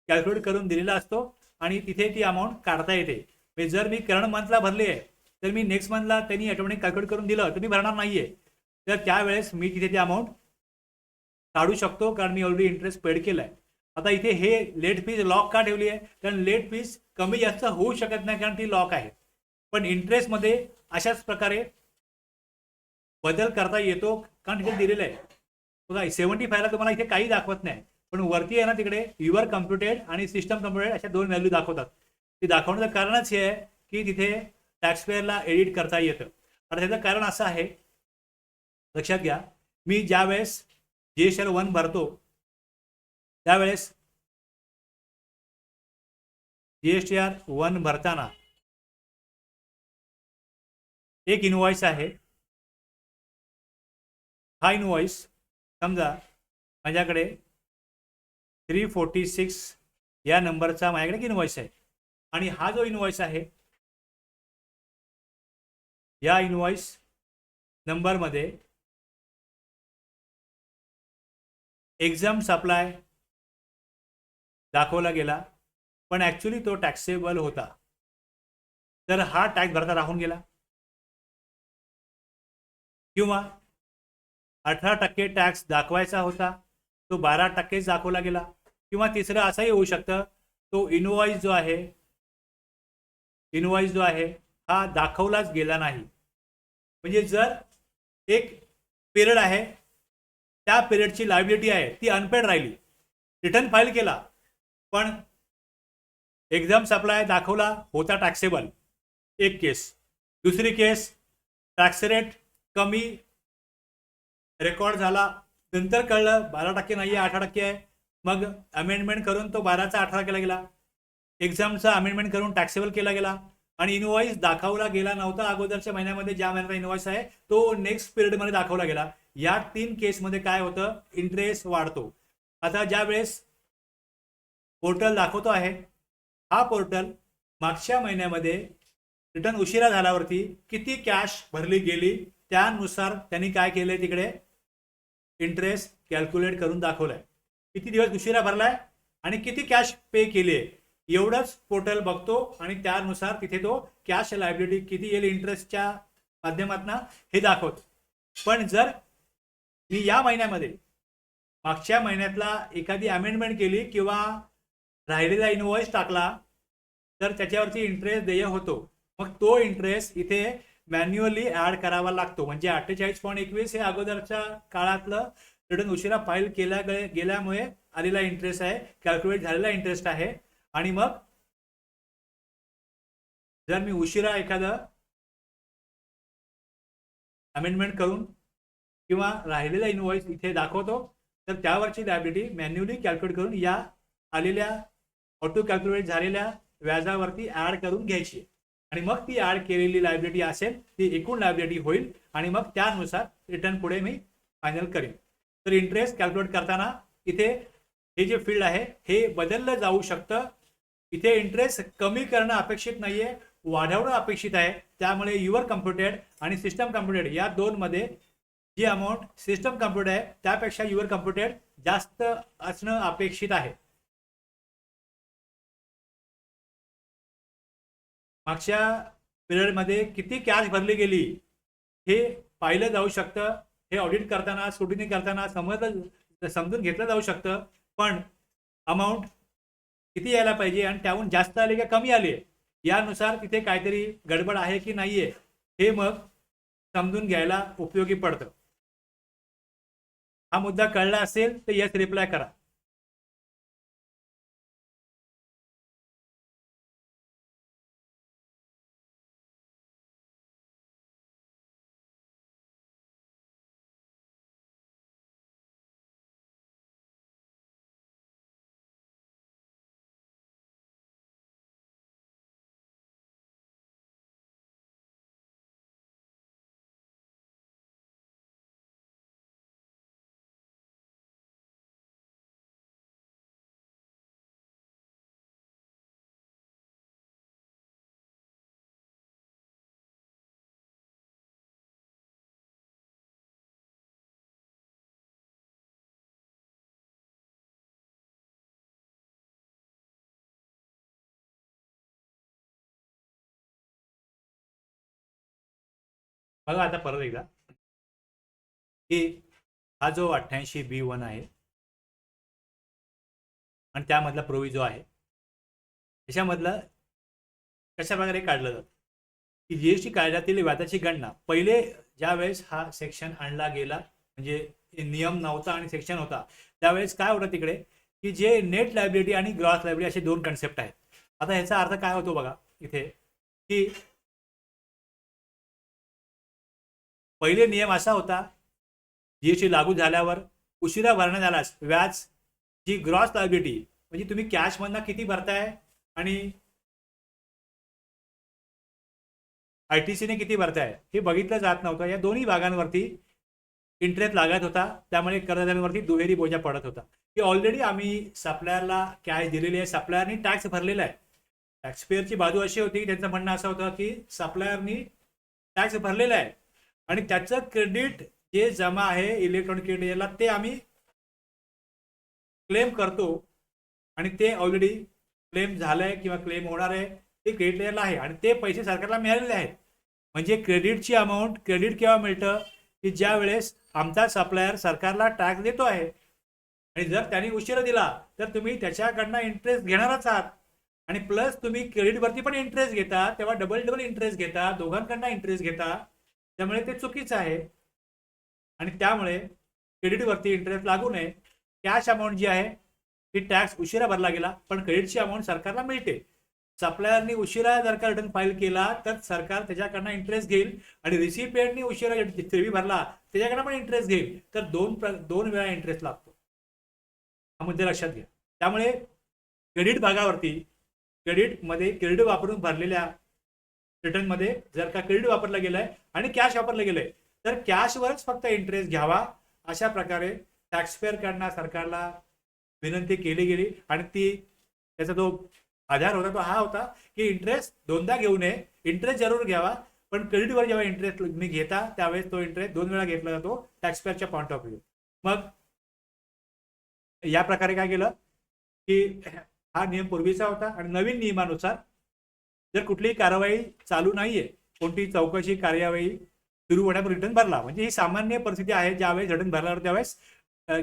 कॅल्क्युलेट करून दिलेला असतो आणि तिथे ती अमाऊंट काढता येते. म्हणजे जर मी करंट मंथला भरली आहे तर मी नेक्स्ट मंथला त्यांनी ऑटोमॅटिक कॅल्क्युलेट करून दिलं तर मी भरणार नाहीये, तर त्यावेळेस मी तिथे ती अमाऊंट काढू शकतो कारण मी ऑलरेडी इंटरेस्ट पेड केलाय. आता इथे हे लेट फीज लॉक का ठेवली आहे, कारण लेट फीज कमी जास्त होऊ शकत नाही कारण ती लॉक आहे. पण इंटरेस्ट मध्ये अशाच प्रकारे बदल करता येतो कारण तिथे दिलेलं आहे बघा. 75 ला तुम्हाला इथे काही दाखवत नाही, पण वरती आहे ना तिकडे युअर कम्प्युटेड आणि सिस्टम कम्प्युटेड अशा दोन व्हॅल्यू दाखवतात. ते दाखवण्याचं कारणच हे आहे की तिथे टॅक्सपेअरला एडिट करता येतं. आता त्याचं कारण असं आहे, लक्षात घ्या, मी ज्या वेळेस GSTR 1 भरतो त्यावेळेस GSTR 1 भरताना एक इनवॉइस आहे. हा इनवॉइस समजा माझ्याकडे 346 या नंबरचा माझ्याकडे इनवॉइस आहे आणि हा जो इनवॉइस आहे या इनवॉइस नंबरमध्ये एक्झाम सप्लाय दाखवला गेला पण ॲक्च्युली तो टॅक्सेबल होता, तर हा टॅक्स भरता राहून गेला. किंवा 18% टॅक्स दाखवायचा होता तो 12% दाखवला गेला. किंवा तिसरं असंही होऊ शकतं, तो इनवॉइस जो आहे हा दाखवलाच गेला नाही. म्हणजे जर एक पिरियड आहे त्या पिरियडची लायबिलिटी आहे ती अनपेड राहिली, रिटर्न फाईल केला पण एक्झाम सप्लाय दाखवला होता टॅक्सेबल, एक केस. दुसरी केस टॅक्स रेट कमी रेकॉर्ड झाला, नंतर कळलं 12% नाही आहे 18% आहे, मग अमेंडमेंट करून तो 12 चा 18 केला गेला. एक्झामचा अमेंडमेंट करून टॅक्सेबल केला गेला आणि इनवॉइस दाखवला गेला नव्हता अगोदरच्या महिन्यामध्ये, ज्या महिन्याचा इनवॉइस आहे तो नेक्स्ट पिरियडमध्ये दाखवला गेला. या 3 केसमध्ये काय होतं, इंटरेस्ट वाढतो. आता ज्या वेळेस पोर्टल दाखवतो आहे हा पोर्टल मागच्या महिन्यामध्ये रिटर्न उशिरा झाल्यावरती किती कॅश भरली गेली त्यानुसार त्यांनी काय केलंय, तिकडे इंटरेस्ट कॅल्क्युलेट करून दाखवलाय. किती दिवस उशिरा भरलाय आणि किती कॅश पे केली आहे एवढंच पोर्टल बघतो आणि त्यानुसार तिथे तो कॅश लायबिलिटी किती येईल इंटरेस्टच्या माध्यमातून हे दाखवतो. पण जर मी या महिन्यामध्ये मागच्या महिन्यातला एखादी अमेंडमेंट केली किंवा राहिलेला इनवॉइस टाकला तर त्याच्यावरती इंटरेस्ट देय होतो. मग तो इंटरेस्ट इथे मॅन्युअली ऍड करावा लागतो. म्हणजे 48.21 हे अगोदरच्या काळातलं रिटर्न उशिरा फाईल केल्या गेल्यामुळे आलेला इंटरेस्ट आहे, कॅल्क्युलेट झालेला इंटरेस्ट आहे. आणि मग जर मी उशिरा एखादं अमेंडमेंट करून किंवा राहिलेला इनवॉइस इथे दाखवतो तर त्यावरची लायबिलिटी मॅन्युअली कॅल्क्युलेट करून या आलेल्या ऑटो कॅल्क्युलेट झालेल्या व्याजावरती ऍड करून घ्यायची आणि मग ती ऍड केलेली लायबिलिटी असेल ती एकूण लायबिलिटी होईल आणि मग त्यानुसार रिटर्न पुढे मी फायनल करेन. तर इंटरेस्ट कॅल्क्युलेट करताना इथे हे जे फील्ड आहे हे बदललं जाऊ शकतं. इथे इंटरेस्ट कमी करणं अपेक्षित नाहीये, वाढवणं अपेक्षित आहे. त्यामुळे युअर कम्प्युटेड आणि सिस्टम कम्प्युटेड या दोन मध्ये जी अमाऊंट सिस्टम कम्प्युटेड आहे त्यापेक्षा युअर कम्प्युटेड जास्त असणं अपेक्षित आहे. मागच्या पिरियडमध्ये किती कॅश भरली गेली हे पाहिलं जाऊ शकतं. हे ऑडिट करताना, स्क्रुटिनी करताना समजून घेतलं जाऊ शकतं. पण अमाऊंट किती यायला पाहिजे आणि त्याहून जास्त आले का कमी आले यानुसार तिथे काहीतरी गडबड आहे की नाहीये हे मग समजून घ्यायला उपयोगी पडतं. हा मुद्दा कळला असेल तर येस रिप्लाय करा. बघा आता परत एकदा की हा जो 88B1 आहे आणि त्यामधला प्रोविजो आहे त्याच्यामधलं कशा प्रकारे काढलं जातं की जीएसटी कायद्यातील व्याजाची गणना पहिले ज्या वेळेस हा सेक्शन आणला गेला म्हणजे नियम नव्हता आणि सेक्शन होता त्यावेळेस काय होतं तिकडे की जे नेट लायबिलिटी आणि ग्रॉस लायबिलिटी असे दोन कन्सेप्ट आहेत. आता ह्याचा अर्थ काय होतो बघा इथे की पहिले नियम असा होता जीएसटी लागू झाल्यावर उशिरा भरण्यात आल्यास व्याज जी ग्रॉस लायबिलिटी म्हणजे तुम्ही कॅशमधनं किती भरताय आणि आयटीसीने किती भरताय हे बघितलं जात नव्हतं. या दोन्ही भागांवरती इंटरेस्ट लागत होता. त्यामुळे करदात्यांवरती दुहेरी बोजा पडत होता की ऑलरेडी आम्ही सप्लायरला कॅश दिलेली आहे, सप्लायरनी टॅक्स भरलेला आहे. टॅक्सपेअरची बाजू अशी होती त्यांचं म्हणणं असं होतं की सप्लायरनी टॅक्स भरलेला आहे आणि त्याचं क्रेडिट जे जमा आहे इलेक्ट्रॉनिक क्रेडिटला ते आम्ही क्लेम करतो आणि ते ऑलरेडी क्लेम झालंय किंवा क्लेम होणार आहे ते क्रेडिट लेअरला आहे आणि ते पैसे सरकारला मिळालेले आहेत. म्हणजे क्रेडिटची अमाऊंट क्रेडिट केव्हा मिळतं की ज्या वेळेस आमचा सप्लायर सरकारला टॅक्स देतो आहे आणि जर त्यांनी उशिरा दिला तर तुम्ही त्याच्याकडनं इंटरेस्ट घेणारच आहात आणि प्लस तुम्ही क्रेडिटवरती पण इंटरेस्ट घेता तेव्हा डबल इंटरेस्ट घेता, दोघांकडनं इंटरेस्ट घेता. त्यामुळे ते चुकीचं आहे आणि त्यामुळे क्रेडिटवरती इंटरेस्ट लागू नये. कॅश अमाऊंट जी आहे ती टॅक्स उशिरा भरला गेला पण क्रेडिटची अमाऊंट सरकारला मिळते. सप्लायरनी उशिरा जर का रिटर्न फाईल केला तर सरकार त्याच्याकडनं इंटरेस्ट घेईल आणि रिसिपियंटनी उशिरा सेवी भरला त्याच्याकडनं पण इंटरेस्ट घेईल. तर दोन वेळा इंटरेस्ट लागतो. हा मुद्दे लक्षात घ्या. त्यामुळे क्रेडिट भागावरती क्रेडिटमध्ये क्रेडिट वापरून भरलेल्या रिटर्नमध्ये जर का क्रेडिट वापरलं गेलंय आणि कॅश वापरलं गेलंय तर कॅशवरच फक्त इंटरेस्ट घ्यावा अशा प्रकारे टॅक्सपेअरकडनं सरकारला विनंती केली गेली आणि त्याचा जो आधार होता तो हा होता की इंटरेस्ट दोनदा घेऊ नये, इंटरेस्ट जरूर घ्यावा पण क्रेडिटवर जेव्हा इंटरेस्ट तुम्ही घेता त्यावेळेस तो इंटरेस्ट दोन वेळा घेतला जातो टॅक्सपेअरच्या पॉईंट ऑफ व्ह्यू. मग या प्रकारे काय केलं की हा नियम पूर्वीचा होता आणि नवीन नियमानुसार जर कुठलीही कारवाई चालू नाहीये, कोणतीही चौकशी कार्यवाही सुरू होण्यापूर्वी रिटर्न भरला म्हणजे ही सामान्य परिस्थिती आहे. ज्यावेळेस रिटर्न भरल्यावर त्यावेळेस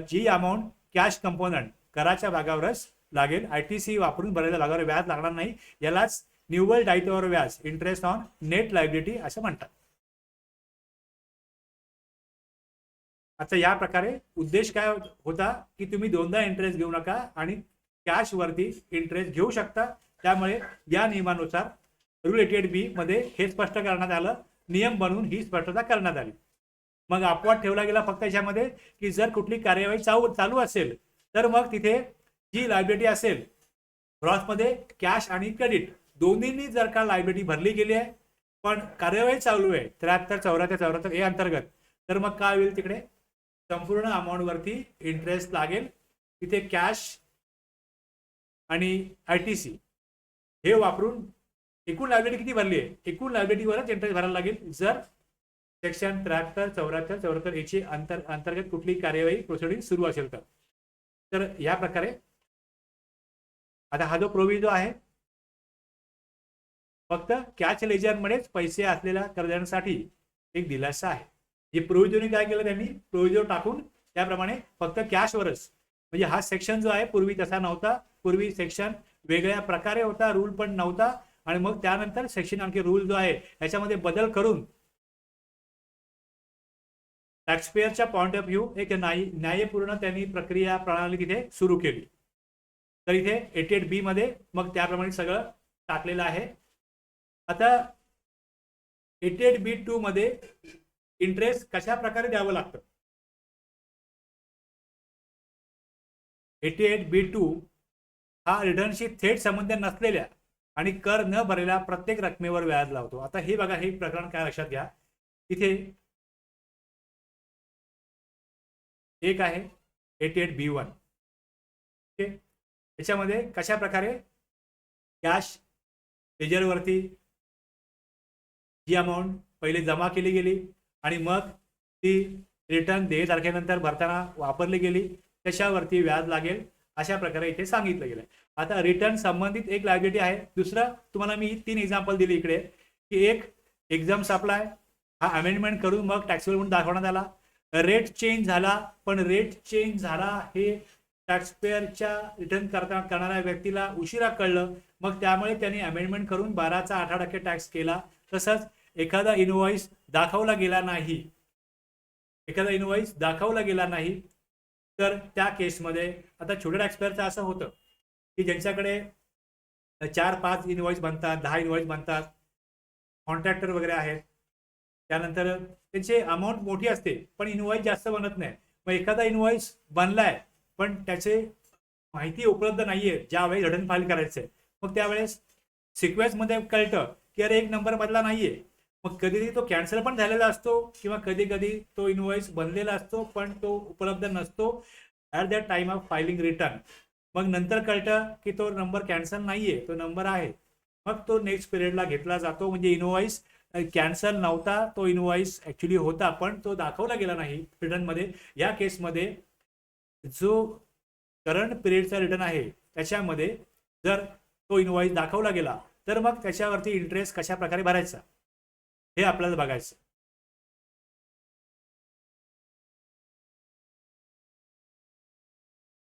जी अमाऊंट कॅश कंपोनंट कराच्या भागावरच लागेल, आयटीसी वापरून भरलेल्या भागावर व्याज लागणार नाही. यालाच निव्वळ दायित्वावर व्याज इंटरेस्ट ऑन नेट लायबिलिटी असं म्हणतात. आता या प्रकारे उद्देश काय होता की तुम्ही दोनदा इंटरेस्ट घेऊ नका आणि कॅश वरती इंटरेस्ट घेऊ शकता. त्यामुळे या नियमानुसार रूल 88B मध्ये हे स्पष्ट करण्यात आलं, नियम बनवून ही स्पष्टता करण्यात आली. मग अपवाद ठेवला गेला फक्त याच्यामध्ये की जर कुठली कार्यवाही चालू असेल तर मग तिथे जी लायबिलिटी असेल क्रॉसमध्ये कॅश आणि क्रेडिट दोन्हींनी जर का लायबिलिटी भरली गेली आहे पण कार्यवाही चालू आहे 73-74 हे अंतर्गत तर मग काय होईल तिकडे संपूर्ण अमाऊंटवरती इंटरेस्ट लागेल. तिथे कॅश आणि आयटीसी हे वापरून एकूण लायबिलिटी किती भरली आहे एकूण लायबिलिटीवरच इंटरेस्ट भरायला लागेल जर सेक्शन 73-74 याची अंतर्गत कुठली कार्यवाही प्रोसिडिंग सुरू असेल तर या प्रकारे आता हा जो प्रोविजो आहे फक्त कॅश लेजरमध्येच पैसे असलेल्या कर्जदारांसाठी एक दिलासा आहे. जे प्रोव्हिजनने काय केलं, त्यांनी प्रोव्हिजन टाकून त्याप्रमाणे फक्त कॅशवरच, म्हणजे हा सेक्शन जो आहे पूर्वी तसा नव्हता. पूर्वी सेक्शन वेगळ्या प्रकारे होता, रूल पण नव्हता, आणि मग त्यानंतर सेक्शन आणखी रूल जो आहे याच्यामध्ये बदल करून टॅक्सपेयरच्या पॉइंट ऑफ व्ह्यू एक न्यायपूर्ण त्यांनी प्रक्रिया प्रणाली तिथे सुरू केली. तर इथे 88B मध्ये मग त्याप्रमाणे सगळं टाकलेलं आहे. आता 88B2 मध्ये इंटरेस्ट कशा प्रकारे द्यावं लागतं. 88B2 हा रिटर्नशी थेट संबंध नसलेल्या आणि कर न भरलेल्या प्रत्येक रकमेवर व्याज लावतो. आता हे बघा, हे प्रकरण काय लक्षात घ्या. इथे एक आहे 88B1. ओके, याच्यामध्ये कशा प्रकारे कॅश लेजरवरती जी अमाऊंट पहिले जमा केली गेली आणि मग ती रिटर्न 10 तारखेनंतर भरताना वापरली गेली, त्याच्यावरती व्याज लागेल, अशा प्रकारे इथे सांगितलं गेलं. आता रिटर्न संबंधित एक लायबिलिटी आहे. दुसरं तुम्हाला मी 3 एक्झाम्पल दिली इकडे, की एक एक्झाम सप्लाय हा अमेंडमेंट करून मग टॅक्सेबल म्हणून दाखवण्यात आला. रेट चेंज झाला, पण रेट चेंज झाला हे टॅक्सपेयरच्या रिटर्न करणाऱ्या व्यक्तीला उशिरा कळलं, मग त्यामुळे त्यांनी अमेंडमेंट करून 12चा 18% टॅक्स केला. तसंच एखादा इनवॉइस दाखवला गेला नाही, तर त्या केसमध्ये आता छोट्या टॅक्सपेयरचं असं होतं की ज्यांच्याकडे 4-5 इनवॉइस बनतात, 10 इनवॉइस बनतात, कॉन्ट्रॅक्टर वगैरे आहेत, त्यानंतर त्यांची अमाऊंट मोठी असते पण इनवॉइस जास्त बनत नाही. मग एखादा इनवॉइस बनलाय पण त्याचे माहिती उपलब्ध नाहीये ज्यावेळी रिटर्न फाईल करायचंय, मग त्यावेळेस सिक्वेन्समध्ये कळतं की अरे एक नंबर बदला नाहीये. मग कधी तो कॅन्सल पण झालेला असतो किंवा कधी कधी तो इनवॉइस बनलेला असतो पण तो उपलब्ध नसतो at that time of filing return. मग नंतर कळतं की तो नंबर कॅन्सल नाहीये, तो नंबर आहे. मग तो नेक्स्ट पिरियडला घेतला जातो. म्हणजे इनवॉइस कॅन्सल नव्हता, तो इनवॉइस ऍक्च्युली होता पण तो दाखवला गेला नाही रिटर्नमध्ये. या केसमध्ये जो करंट पिरियडचा रिटर्न आहे त्याच्यामध्ये जर तो इनवॉइस दाखवला गेला तर मग त्याच्यावरती इंटरेस्ट कशा प्रकारे भरायचा हे आपल्याला बघायचं.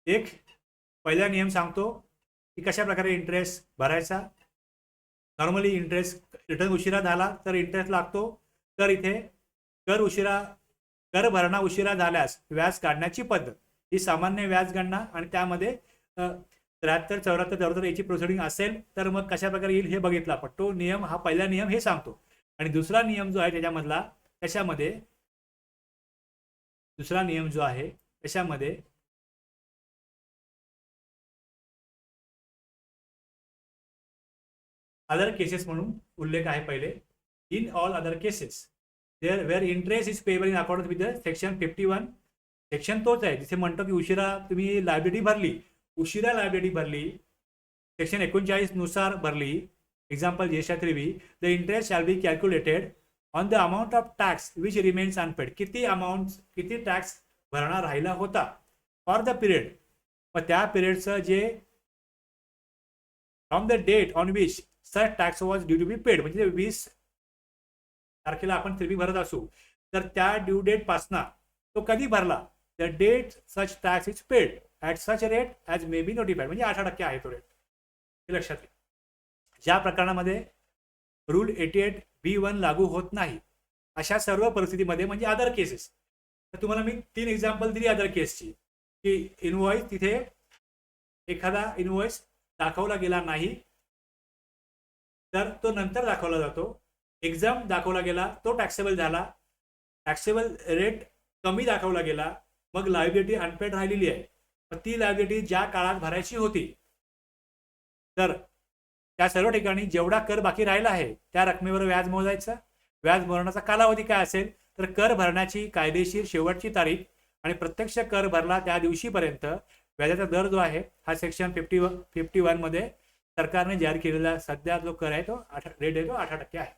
एक पहिला नियम सांगतो की कशा प्रकारे इंटरेस्ट भरायचा. नॉर्मली इंटरेस्ट रिटर्न उशिरा झाला तर इंटरेस्ट लागतो. तर इथे कर भरणा उशिरा झाल्यास व्याज काढण्याची पद्धत ही सामान्य व्याज गणना, आणि त्यामध्ये 73, 74, 74 याची प्रोसिडिंग असेल तर मग कशा प्रकारे येईल हे बघितलं आपण. तो नियम, हा पहिला नियम हे सांगतो. आणि दुसरा नियम जो आहे त्याच्यामध्ये दुसरा नियम जो आहे त्याच्यामध्ये अदर केसेस म्हणून उल्लेख आहे. पहिले, in all other cases there where interest is payable in accordance with the section 51. Section तोच आहे जिथे म्हणतो की उशिरा तुम्ही लायबिलिटी भरली, सेक्शन 39 नुसार भरली, example GST 3B, the interest shall be calculated on the amount of tax which remains unpaid. किती टॅक्स भरणा राहिला होता फॉर द पिरियड, मग त्या पिरियडचं जे from the date on which such tax was due to be paid, म्हणजे 20 तारखेला आपण 3B भरत असू तर त्या ड्यू डेट पासना तो कधी भरला, the date such tax is paid at such rate as may be notified, म्हणजे 18% आहे तो रेट. हे लक्षात घ्या. ज्या प्रकरणामध्ये रूल 88B1 लागू होत नाही अशा सर्व परिस्थितीमध्ये, म्हणजे अदर केसेस, तर तुम्हाला मी 3 एक्झाम्पल दिली अदर केसची, की इनवॉइस तिथे एखादा इनवॉइस दाखवला गेला नाही तर तो नंतर दाखवला जातो. एक्झाम दाखवला गेला तो टॅक्सेबल झाला, टॅक्सेबल रेट कमी दाखवला गेला, मग लायबिलिटी अनपेड राहिलेली आहे. मग ती लायबिलिटी ज्या काळात भरायची होती तर त्या सर्व ठिकाणी जेवढा कर बाकी राहिला आहे त्या रकमेवर व्याज मोजायचं. व्याज मोजण्याचा कालावधी काय असेल तर कर भरण्याची कायदेशीर शेवटची तारीख आणि प्रत्यक्ष कर भरला त्या दिवशीपर्यंत व्याजाचा दर जो आहे हा सेक्शन 51 मध्ये सरकारने जाहीर केलेला सध्या जो कर आहे तो रेट आहे तो 18% आहे.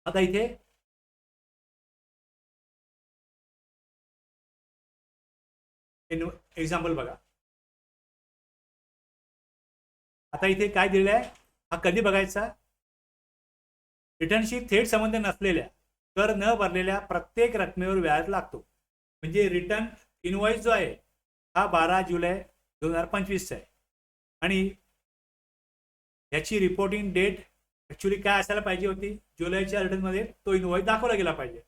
आता इथे एक्झाम्पल बघा. आता इथे काय दिलेलं आहे, हा कधी बघायचा? रिटर्नशी थेट संबंध नसलेल्या कर न भरलेल्या प्रत्येक रकमेवर व्याज लागतो. म्हणजे रिटर्न इनवॉइस जो आहे हा 12 जुलै 2025चा आहे आणि याची रिपोर्टिंग डेट ऍक्च्युली काय असायला पाहिजे होती? जुलैच्या रिटर्नमध्ये तो इनवॉइस दाखवला गेला पाहिजे.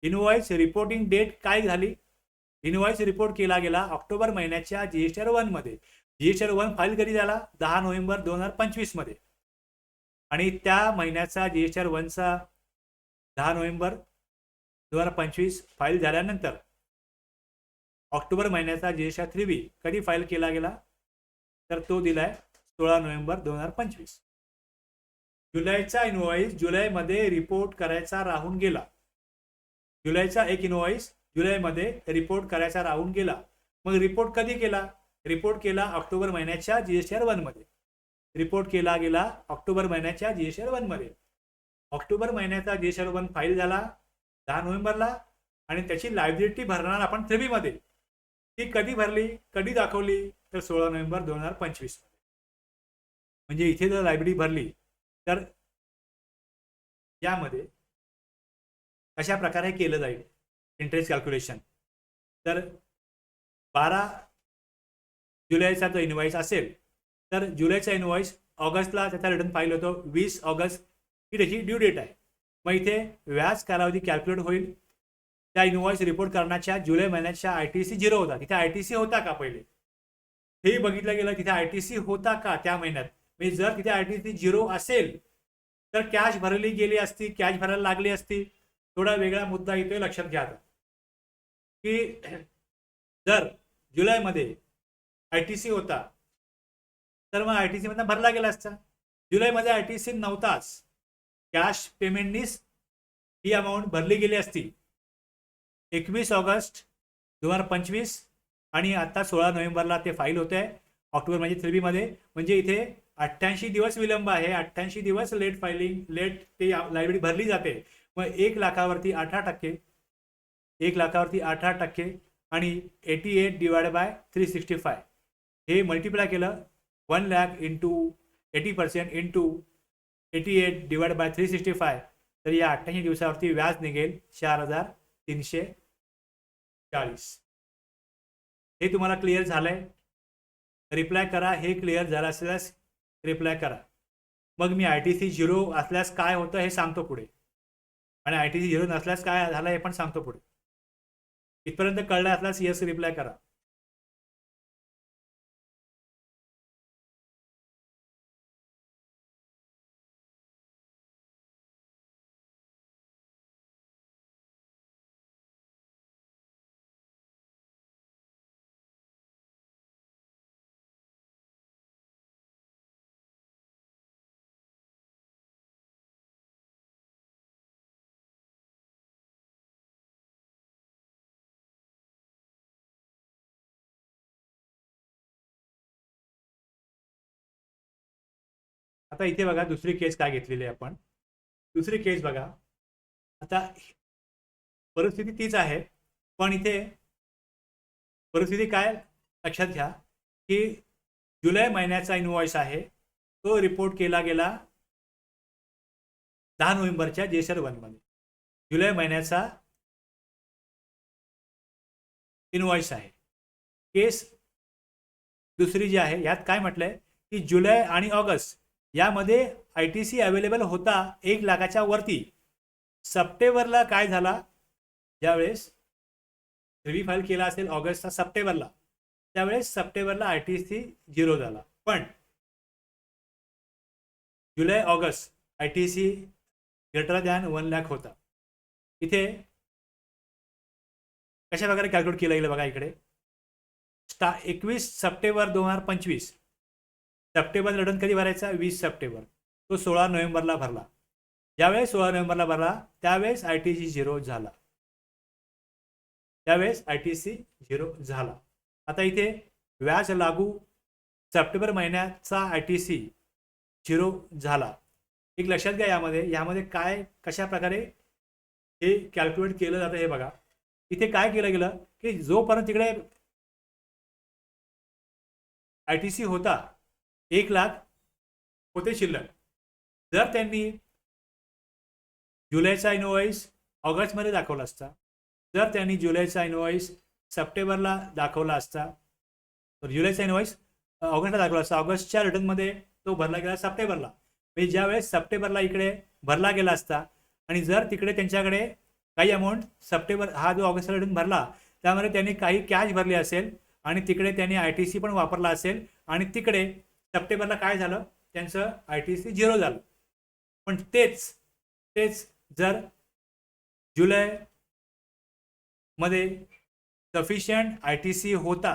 इनवॉइस रिपोर्टिंग डेट काय झाली? इनवॉइस रिपोर्ट केला गेला ऑक्टोबर महिन्याच्या जीएसटीआर 1 मध्ये. जीएसटीआर 1 फाईल कधी झाला? 10 नोव्हेंबर 2025 मध्ये. आणि त्या महिन्याचा जीएसटीआर 1 चा 10 नोव्हेंबर 2025 फाईल झाल्यानंतर ऑक्टोबर महिन्याचा जीएसटीआर 3B कधी फाईल केला गेला? तर तो दिलाय 16 नोव्हेंबर 2025. जुलैचा इनवॉइस जुलैमध्ये रिपोर्ट करायचा राहून गेला. जुलैचा एक इनवॉइस जुलैमध्ये रिपोर्ट करायचा राहून गेला. मग रिपोर्ट कधी केला? रिपोर्ट केला ऑक्टोबर महिन्याच्या जीएसटीआर 1 मध्ये. रिपोर्ट केला गेला ऑक्टोबर महिन्याच्या जीएसटीआर 1 मध्ये. ऑक्टोबर महिन्याचा जीएसटीआर 1 फाईल झाला 10 नोव्हेंबरला आणि त्याची लायबिलिटी भरणार आपण 3B मध्ये. ती कधी भरली, कधी दाखवली? तर 16 नोव्हेंबर 2025 मध्ये. म्हणजे इथे जर लायबिलिटी भरली तर यामध्ये कशा प्रकारे केलं जाईल इंटरेस्ट कॅल्क्युलेशन? तर 12 जुलैचा जो इनवॉइस असेल तर जुलैचा इनवॉइस ऑगस्टला त्याचा रिटर्न फाईल होतो. 20 ऑगस्ट ही त्याची ड्यू डेट आहे. मग इथे व्याज कालावधी कॅल्क्युलेट होईल. त्या इनवॉइस रिपोर्ट करण्याच्या जुलै महिन्याच्या ITC 0 होता. तिथे ITC होता का पहिले हे बघितलं गेलं. तिथे ITC होता का त्या महिन्यात? म्हणजे जर तिथे ITC 0 असेल तर कॅश भरली गेली असती, कॅश भरायला लागली असती. थोडा वेगळा मुद्दा इथे लक्षात घ्या की जर जुलैमध्ये ITC होता तर मग ITC मधून भरला गेला असता. जुलैमध्ये ITC नव्हताच, कॅश पेमेंटनीच ही अमाऊंट भरली गेली असती. 21 ऑगस्ट 2025 आणि आता 16 नोव्हेंबरला ते फाईल होत आहे ऑक्टोबर म्हणजे 3B मध्ये. म्हणजे इथे 88 दिवस विलंब आहे. 88 दिवस लेट फायलिंग, लेट ते लायबिलिटी भरली जाते. मग 1 लाखावरती 18%, 1 लाखावरती 18% आणि 88 डिवाइड बाय 365 हे मल्टिप्लाय केलं 1 lakh into 80% into 88 divide by 365 तर या 88 दिवसावरती व्याज निघेल 4340. हे तुम्हाला क्लिअर झालंय? रिप्लाय करा. हे क्लिअर झालं असल्यास रिप्लाय करा. मग मी ITC 0 असल्यास काय होतं हे सांगतो पुढे आणि ITC 0 नसल्यास काय झालं हे पण सांगतो पुढे. इथपर्यंत कळलं असल्यास येस रिप्लाय करा. आता इथे बघा दुसरी केस काय घेतलेली आहे आपण. दुसरी केस बघा. आता परिस्थिती तीच आहे पण इथे परिस्थिती काय लक्षात घ्या की जुलै महिन्याचा इनवॉइस आहे तो रिपोर्ट केला गेला 10 नोव्हेंबरच्या जीएसटीआर 1 मध्ये. जुलै महिन्याचा इनवॉइस आहे. केस दुसरी जी आहे यात काय म्हटलंय की जुलै आणि ऑगस्ट यामध्ये ITC अवेलेबल होता 1 लाखाच्या वरती. सप्टेंबरला काय झाला? ज्यावेळेस 3B फाईल केला असेल ऑगस्टचा सप्टेंबरला, त्यावेळेस सप्टेंबरला ITC 0 झाला. पण जुलै ऑगस्ट ITC ग्रेटर दॅन 1 लाख होता. इथे कशा प्रकारे कॅल्क्युलेट केलं गेलं बघा. इकडे 21 सप्टेंबर 2025 सप्टेंबर रिटर्न कधी भरायचा? 20 सप्टेंबर. तो 16 नोव्हेंबरला भरला. ज्यावेळेस 16 नोव्हेंबरला भरला त्यावेळेस ITC 0 झाला. त्यावेळेस ITC 0 झाला. आता इथे व्याज लागू सप्टेंबर महिन्याचा ITC 0 झाला. एक लक्षात घ्या यामध्ये काय कशा प्रकारे हे कॅल्क्युलेट केलं जातं हे बघा. इथे काय केलं गेलं की जोपर्यंत तिकडे ITC होता 1 लाख होते शिल्लक जर त्यांनी जुलैचा इनवॉइस ऑगस्टमध्ये दाखवला असता, जर त्यांनी जुलैचा इनवॉइस सप्टेंबरला दाखवला असता, तर जुलैचा इनवॉइस ऑगस्टला दाखवला असता, ऑगस्टच्या रिटर्नमध्ये तो भरला गेला सप्टेंबरला, म्हणजे ज्यावेळेस सप्टेंबरला इकडे भरला गेला असता आणि जर तिकडे त्यांच्याकडे काही अमाऊंट सप्टेंबर हा जो ऑगस्टचा रिटर्न भरला त्यामध्ये त्यांनी काही कॅश भरली असेल आणि तिकडे त्यांनी ITC पण वापरला असेल आणि तिकडे सप्टेंबरला काय झालं, त्यांचं ITC 0 झालं. पण तेच जर जुलैमध्ये सफिशियंट ITC होता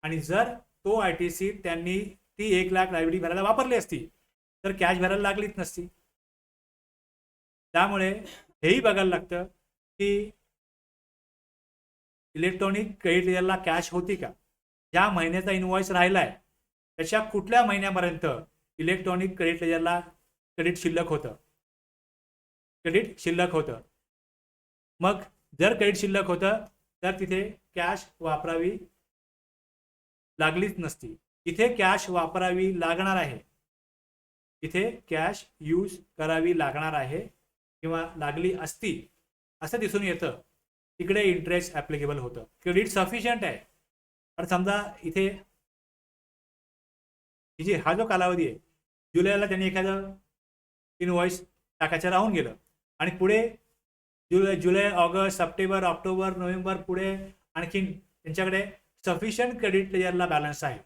आणि जर तो ITC त्यांनी ती 1 लाख लायबिलिटी भरायला वापरली असती तर कॅश भरायला लागलीच नसती. त्यामुळे हेही बघायला लागतं की इलेक्ट्रॉनिक क्रेडिट लेजरला कॅश होती का, ज्या महिन्याचा इनवॉइस राहिलाय त्याच्या कुठल्या महिन्यापर्यंत इलेक्ट्रॉनिक क्रेडिट लेजरला क्रेडिट शिल्लक होतं. मग जर क्रेडिट शिल्लक होतं तर तिथे कॅश वापरावी लागलीच नसती. इथे कॅश वापरावी लागणार आहे, इथे कॅश यूज करावी लागणार आहे किंवा लागली असती असं दिसून येतं. तिकडे इंटरेस्ट ॲप्लिकेबल होतं, क्रेडिट सफिशियंट आहे. तर समजा इथे हा जो कालावधी आहे, जुलैला त्यांनी एखादं इनवॉइस टाकायचं राहून गेलं आणि पुढे जुलै ऑगस्ट सप्टेंबर ऑक्टोबर नोव्हेंबर पुढे आणखीन त्यांच्याकडे सफिशियंट क्रेडिट लेजरला बॅलन्स आहे,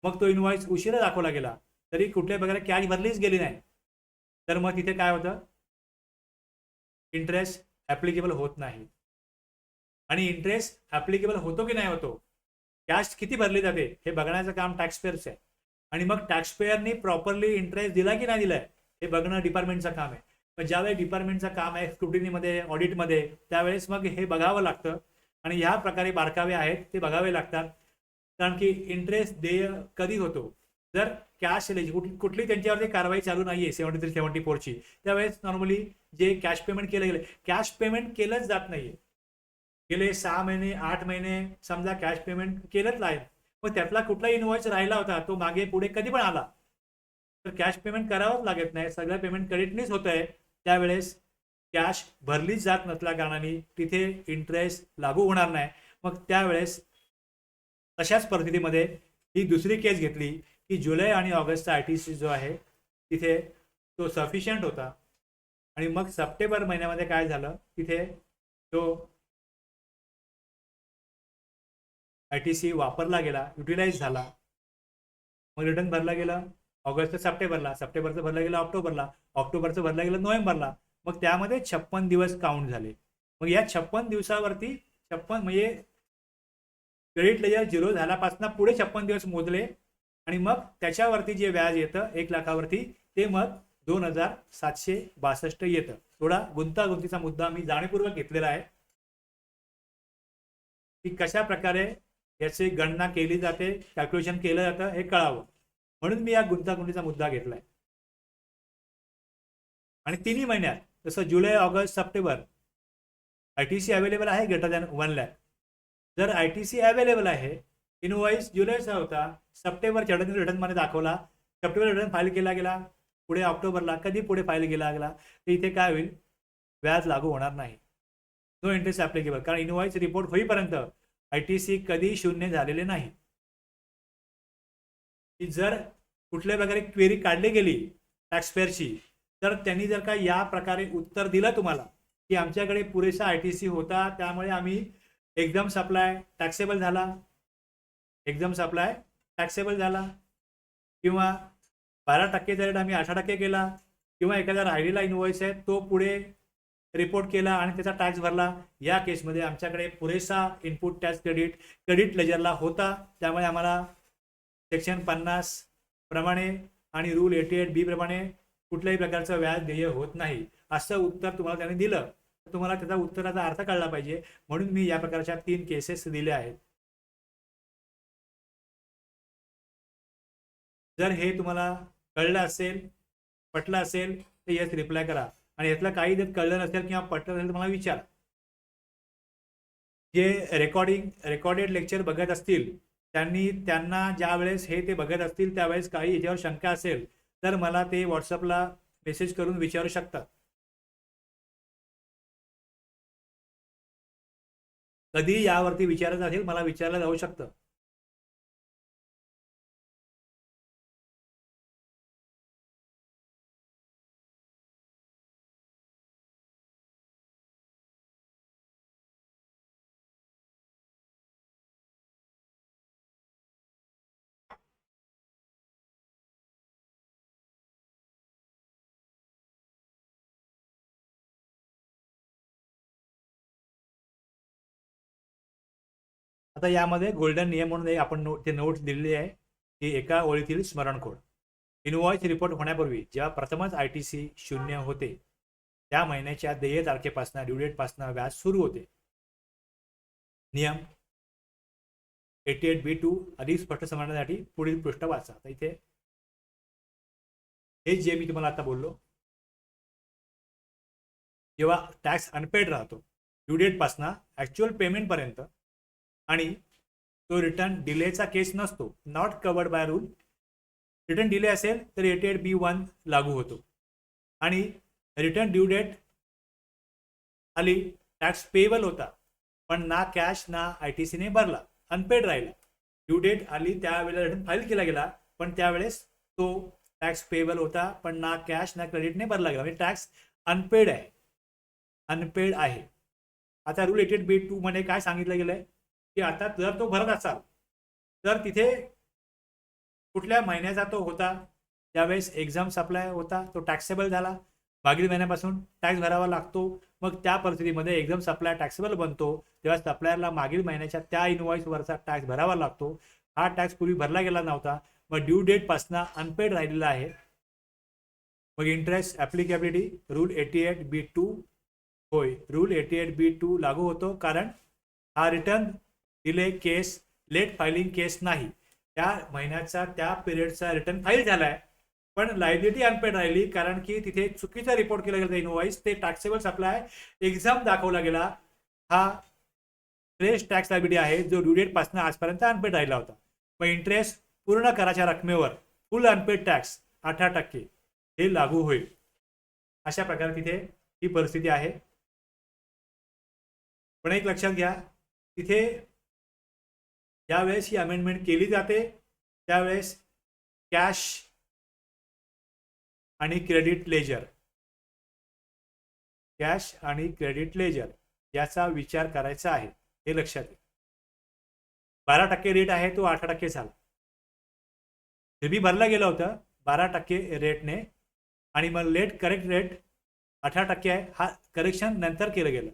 मग तो इनवॉइस उशिरा दाखवला गेला तरी कुठल्याही प्रकारे कॅश भरलीच गेली नाही, तर मग तिथे काय होतं, इंटरेस्ट ॲप्लिकेबल होत नाही. आणि इंटरेस्ट ॲप्लिकेबल होतो की नाही होतो, कॅश किती भरली जाते हे बघण्याचं काम टॅक्सपेअरचं आहे. आणि मग टॅक्सपेअरनी प्रॉपरली इंटरेस्ट दिला की नाही दिलाय हे बघणं डिपार्टमेंटचं काम आहे. पण ज्यावेळेस डिपार्टमेंटचं काम आहे स्क्रुटिनीमध्ये ऑडिटमध्ये, त्यावेळेस मग हे बघावं लागतं आणि ह्या प्रकारे बारकावे आहेत ते बघावे लागतात. कारण की इंटरेस्ट देय कधी होतो, जर कॅश कुठली त्यांच्यावरती कारवाई चालू नाहीये 73-74ची, त्यावेळेस नॉर्मली जे कॅश पेमेंट केलं गेलं, कॅश पेमेंट केलंच जात नाहीये. गेले 6 महिने 8 महिने समजा कॅश पेमेंट केलंच नाही, मग त्यातला कुठला इनवॉइस राहिला होता तो मागे पुढे कधी पण आला तर कॅश पेमेंट करावंच लागत नाही, सगळं पेमेंट क्रेडिटनीच होत आहे. त्यावेळेस कॅश भरलीच जात नसल्या कारणाने तिथे इंटरेस्ट लागू होणार नाही. मग त्यावेळेस तशाच परिस्थितीमध्ये ही दुसरी केस घेतली की जुलै आणि ऑगस्टचा ITC जो आहे तिथे तो सफिशियंट होता आणि मग सप्टेंबर महिन्यामध्ये काय झालं, तिथे तो ITC वापरला गेला, युटिलाइज झाला, मग रिटर्न भरला गेला ऑगस्ट सप्टेंबरला, सप्टेंबरचं भरला गेलं ऑक्टोबरला, ऑक्टोबरचं भरला गेलं नोव्हेंबरला, मग त्यामध्ये 56 दिवस काउंट झाले. मग या 56 दिवसावरती 56 म्हणजे क्रेडिट लेजर 0 झाल्यापासून पुढे 56 दिवस मोजले आणि मग त्याच्यावरती जे व्याज येतं 1 लाखावरती ते मग 2762 येतं. थोडा गुंतागुंतीचा मुद्दा मी जाणीवपूर्वक घेतलेला आहे की कशा प्रकारे याची गणना केली जाते, कॅल्क्युलेशन केलं जातं हे कळावं, म्हणून मी या गुंतागुंतीचा मुद्दा घेतलाय. आणि तिन्ही महिन्यात जसं जुलै ऑगस्ट सप्टेंबर ITC अवेलेबल आहे ग्रेटर दॅन 1 लाख. जर ITC अवेलेबल आहे, इनवॉइस जुलैचा होता, सप्टेंबरच्या रिटर्नमध्ये दाखवला, सप्टेंबर रिटर्न फाईल केला गेला, पुढे ऑक्टोबरला कधी पुढे फाईल केला गेला, तर इथे काय होईल, व्याज लागू होणार नाही, नो इंटरेस्ट ॲप्लिकेबल. कारण इनवॉइस रिपोर्ट होईपर्यंत ITC कधी शून्य झालेले नाही. की जर कुठल्या प्रकारे क्वेरी काढली गेली टॅक्सपेअरची तर त्यांनी जर का या प्रकारे उत्तर दिलं तुम्हाला की आमच्याकडे पुरेसा ITC होता त्यामुळे आम्ही एकदम सप्लाय टॅक्सेबल झाला, एकदम सप्लाय टॅक्सेबल झाला, किंवा 12%चा रेट आम्ही 18% केला, किंवा एखादा राहिलेला इनवॉइस आहे तो पुढे रिपोर्ट केला आणि त्याचा टॅक्स भरला, या केसमध्ये आमच्याकडे पुरेसा इनपुट टॅक्स क्रेडिट लेजरला होता, त्यामुळे आम्हाला सेक्शन 50 प्रमाणे आणि रूल 88B प्रमाणे कुठल्याही प्रकारचं व्याज देय होत नाही, असं उत्तर तुम्हाला त्याने दिलं. तुम्हाला त्याचा उत्तराचा अर्थ कळला पाहिजे, म्हणून मी या प्रकारच्या 3 केसेस दिल्या आहेत. जर हे तुम्हाला कळलं असेल, पटलं असेल तर येस रिप्लाय करा, आणि यातलं काही जर कळलं नसेल किंवा पटलं असेल तर मला विचारा. जे रेकॉर्डेड लेक्चर बघत असतील त्यांना ज्या वेळेस हे ते बघत असतील त्यावेळेस काही याच्यावर शंका असेल तर मला ते व्हॉट्सअपला मेसेज करून विचारू शकतात. कधी यावरती विचारायचं असेल मला विचारलं जाऊ शकतं. आता यामध्ये गोल्डन नियम म्हणून आपण ते नोट्स दिलेली आहे की एका ओळीतील स्मरणकोड. इनवॉइस रिपोर्ट होण्यापूर्वी जेव्हा प्रथमच ITC 0 होते त्या महिन्याच्या देय तारखेपासून ड्यू डेटपासून व्याज सुरू होते. नियम 88B2 अधिक स्पष्ट समजण्यासाठी पुढील पृष्ठ वाचा. आता इथे हे जे मी तुम्हाला आता बोललो, जेव्हा टॅक्स अनपेड राहतो ड्यू डेटपासून ॲक्च्युअल पेमेंटपर्यंत आणि तो रिटर्न डिलेचा केस नसतो, not covered by rule. Return delay असेल तर 88B1 लागू होतो आणि रिटर्न ड्यू डेट आली, टॅक्स पेएबल होता पण ना कॅश ना ITC ने भरला, अनपेड राहिला. ड्यू डेट आली त्यावेळेला रिटर्न फाईल केला गेला पण त्यावेळेस तो टॅक्स पेएबल होता पण ना कॅश ना क्रेडिटने भरला गेला, म्हणजे टॅक्स अनपेड आहे, अनपेड आहे. आता रूल 88B2 मध्ये काय सांगितलं गेलंय की आता जर तो भरत असाल तर तिथे कुठल्या महिन्याचा तो होता त्यावेळेस एक्झाम सप्लाय होता, तो टॅक्सेबल झाला, मागील महिन्यापासून टॅक्स भरावा लागतो. मग त्या परिस्थितीमध्ये एक्झाम सप्लाय टॅक्सेबल बनतो तेव्हा सप्लायरला मागील महिन्याच्या त्या इनवॉइसवरचा टॅक्स भरावा लागतो. हा टॅक्स पूर्वी भरला गेला नव्हता, मग ड्यू डेटपासून अनपेड राहिलेला आहे. मग इंटरेस्ट ॲप्लिकेबिलिटी रूल 88B2 होय, रूल 88B2 लागू होतो कारण हा रिटर्न डिले केस, लेट फायलिंग केस नाही. त्या महिन्याचा त्या पिरियडचा रिटर्न फाईल झालाय पण लायबिलिटी अनपेड राहिली कारण की तिथे चुकीचा रिपोर्ट केला गेला इनवॉइस, ते टॅक्सेबल सप्लाय एक्झाम दाखवला गेला. हा फ्रेश टॅक्स लायबिलिटी आहे जो ड्यू डेटपासून आजपर्यंत अनपेड राहिला होता. मग इंटरेस्ट पूर्ण कराच्या रकमेवर फुल अनपेड टॅक्स 18% हे लागू होईल. अशा प्रकारे तिथे ही परिस्थिती आहे. पण एक लक्षात घ्या, तिथे ज्यावेळेस ही अमेंडमेंट केली जाते त्यावेळेस कॅश आणि क्रेडिट लेजर, कॅश आणि क्रेडिट लेजर याचा विचार करायचा आहे, हे लक्षात घ्या. 12% रेट आहे तो 18% झाला. ते बी भरलं गेलं होतं 12% रेटने आणि मग लेट करेक्ट रेट 18% आहे, हा करेक्शन नंतर केलं गेलं,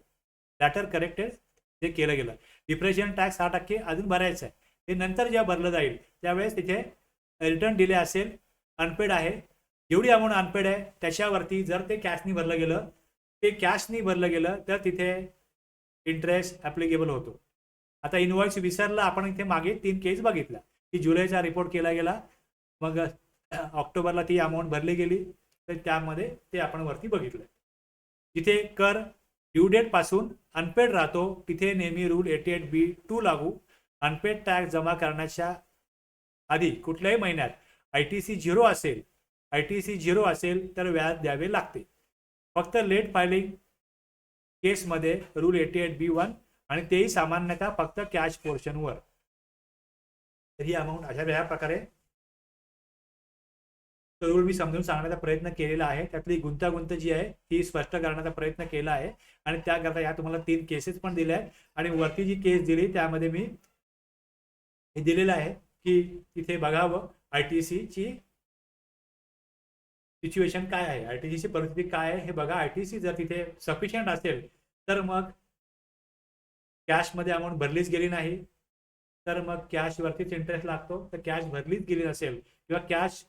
लॅटर करेक्टेड ते केलं गेलं. डिप्रेशन टॅक्स 6% अजून भरायचं आहे, हे नंतर जेव्हा भरलं जाईल त्यावेळेस तिथे रिटर्न डिले असेल, अनपेड आहे, जेवढी अमाऊंट अनपेड आहे त्याच्यावरती जर ते कॅशनी भरलं गेलं, ते कॅशनी भरलं गेलं तर तिथे इंटरेस्ट ॲप्लिकेबल होतो. आता इनवॉइस विसरला, आपण इथे मागे 3 केस बघितला की जुलैचा रिपोर्ट केला गेला, मग ऑक्टोबरला ती अमाऊंट भरली गेली, तर त्यामध्ये ते आपण वरती बघितलं. जिथे कर ड्यू डेटपासून अनपेड राहतो तिथे नेहमी रूल 88B2 लागू. अनपेड टॅक्स जमा करण्याच्या आधी कुठल्याही महिन्यात ITC 0 असेल, ITC 0 असेल तर व्याज द्यावे लागते. फक्त लेट फायलिंग केसमध्ये रूल 88B1 आणि तेही सामान्यतः फक्त कॅश पोर्शनवर. तर ही अमाऊंट अशा प्रकारे रूल मी समजून सांगण्याचा प्रयत्न केलेला आहे. त्यातली गुंतागुंत जी आहे ती स्पष्ट करण्याचा प्रयत्न केला आहे आणि त्याकरता या तुम्हाला 3 केसेस पण दिल्या आहेत आणि वरती जी केस दिली त्यामध्ये मी हे दिलेलं आहे की तिथे बघावं ITC ची सिच्युएशन काय आहे, ITC ची परिस्थिती काय आहे हे बघा. ITC जर तिथे सफिशियंट असेल तर मग कॅशमध्ये अमाऊंट भरलीच गेली नाही तर मग कॅशवरतीच इंटरेस्ट लागतो. तर कॅश भरलीच गेली नसेल किंवा कॅश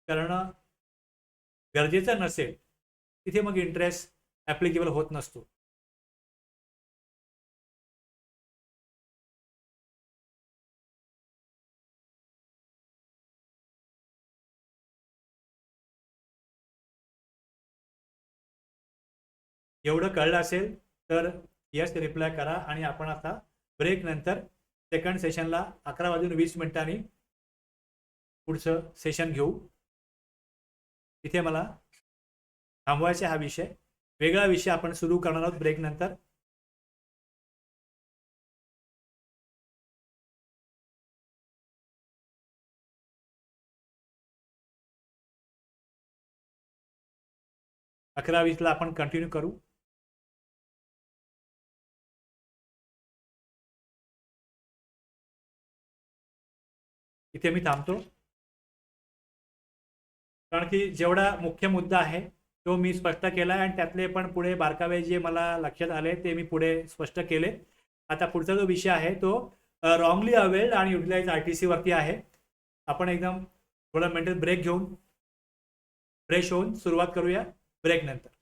करणं गरजेचं नसेल तिथे मग इंटरेस्ट ॲप्लिकेबल होत नसतो. एवढं कळलं असेल तर यस रिप्लाय करा आणि आपण आता ब्रेक नंतर सेकंड सेशनला 11:20 पुढचं सेशन घेऊ. इथे मला थांबवायचा हा विषय. वेगळा विषय आपण सुरू करणार आहोत ब्रेक नंतर. अकरा 20 ला आपण कंटिन्यू करू. इथे मी थांबतो, कारण की जेवढा मुख्य मुद्दा आहे तो मी स्पष्ट केला आणि त्यातले पण पुढे बारकावे जे मला लक्षात आले ते मी पुढे स्पष्ट केले. आता पुढचा जो विषय आहे तो रॉंगली अवेल्ड आणि युटिलाइज RTC वरती आहे. आपण एकदम थोडा मेंटल ब्रेक घेऊन फ्रेश होऊन सुरुवात करूया ब्रेक नंतर.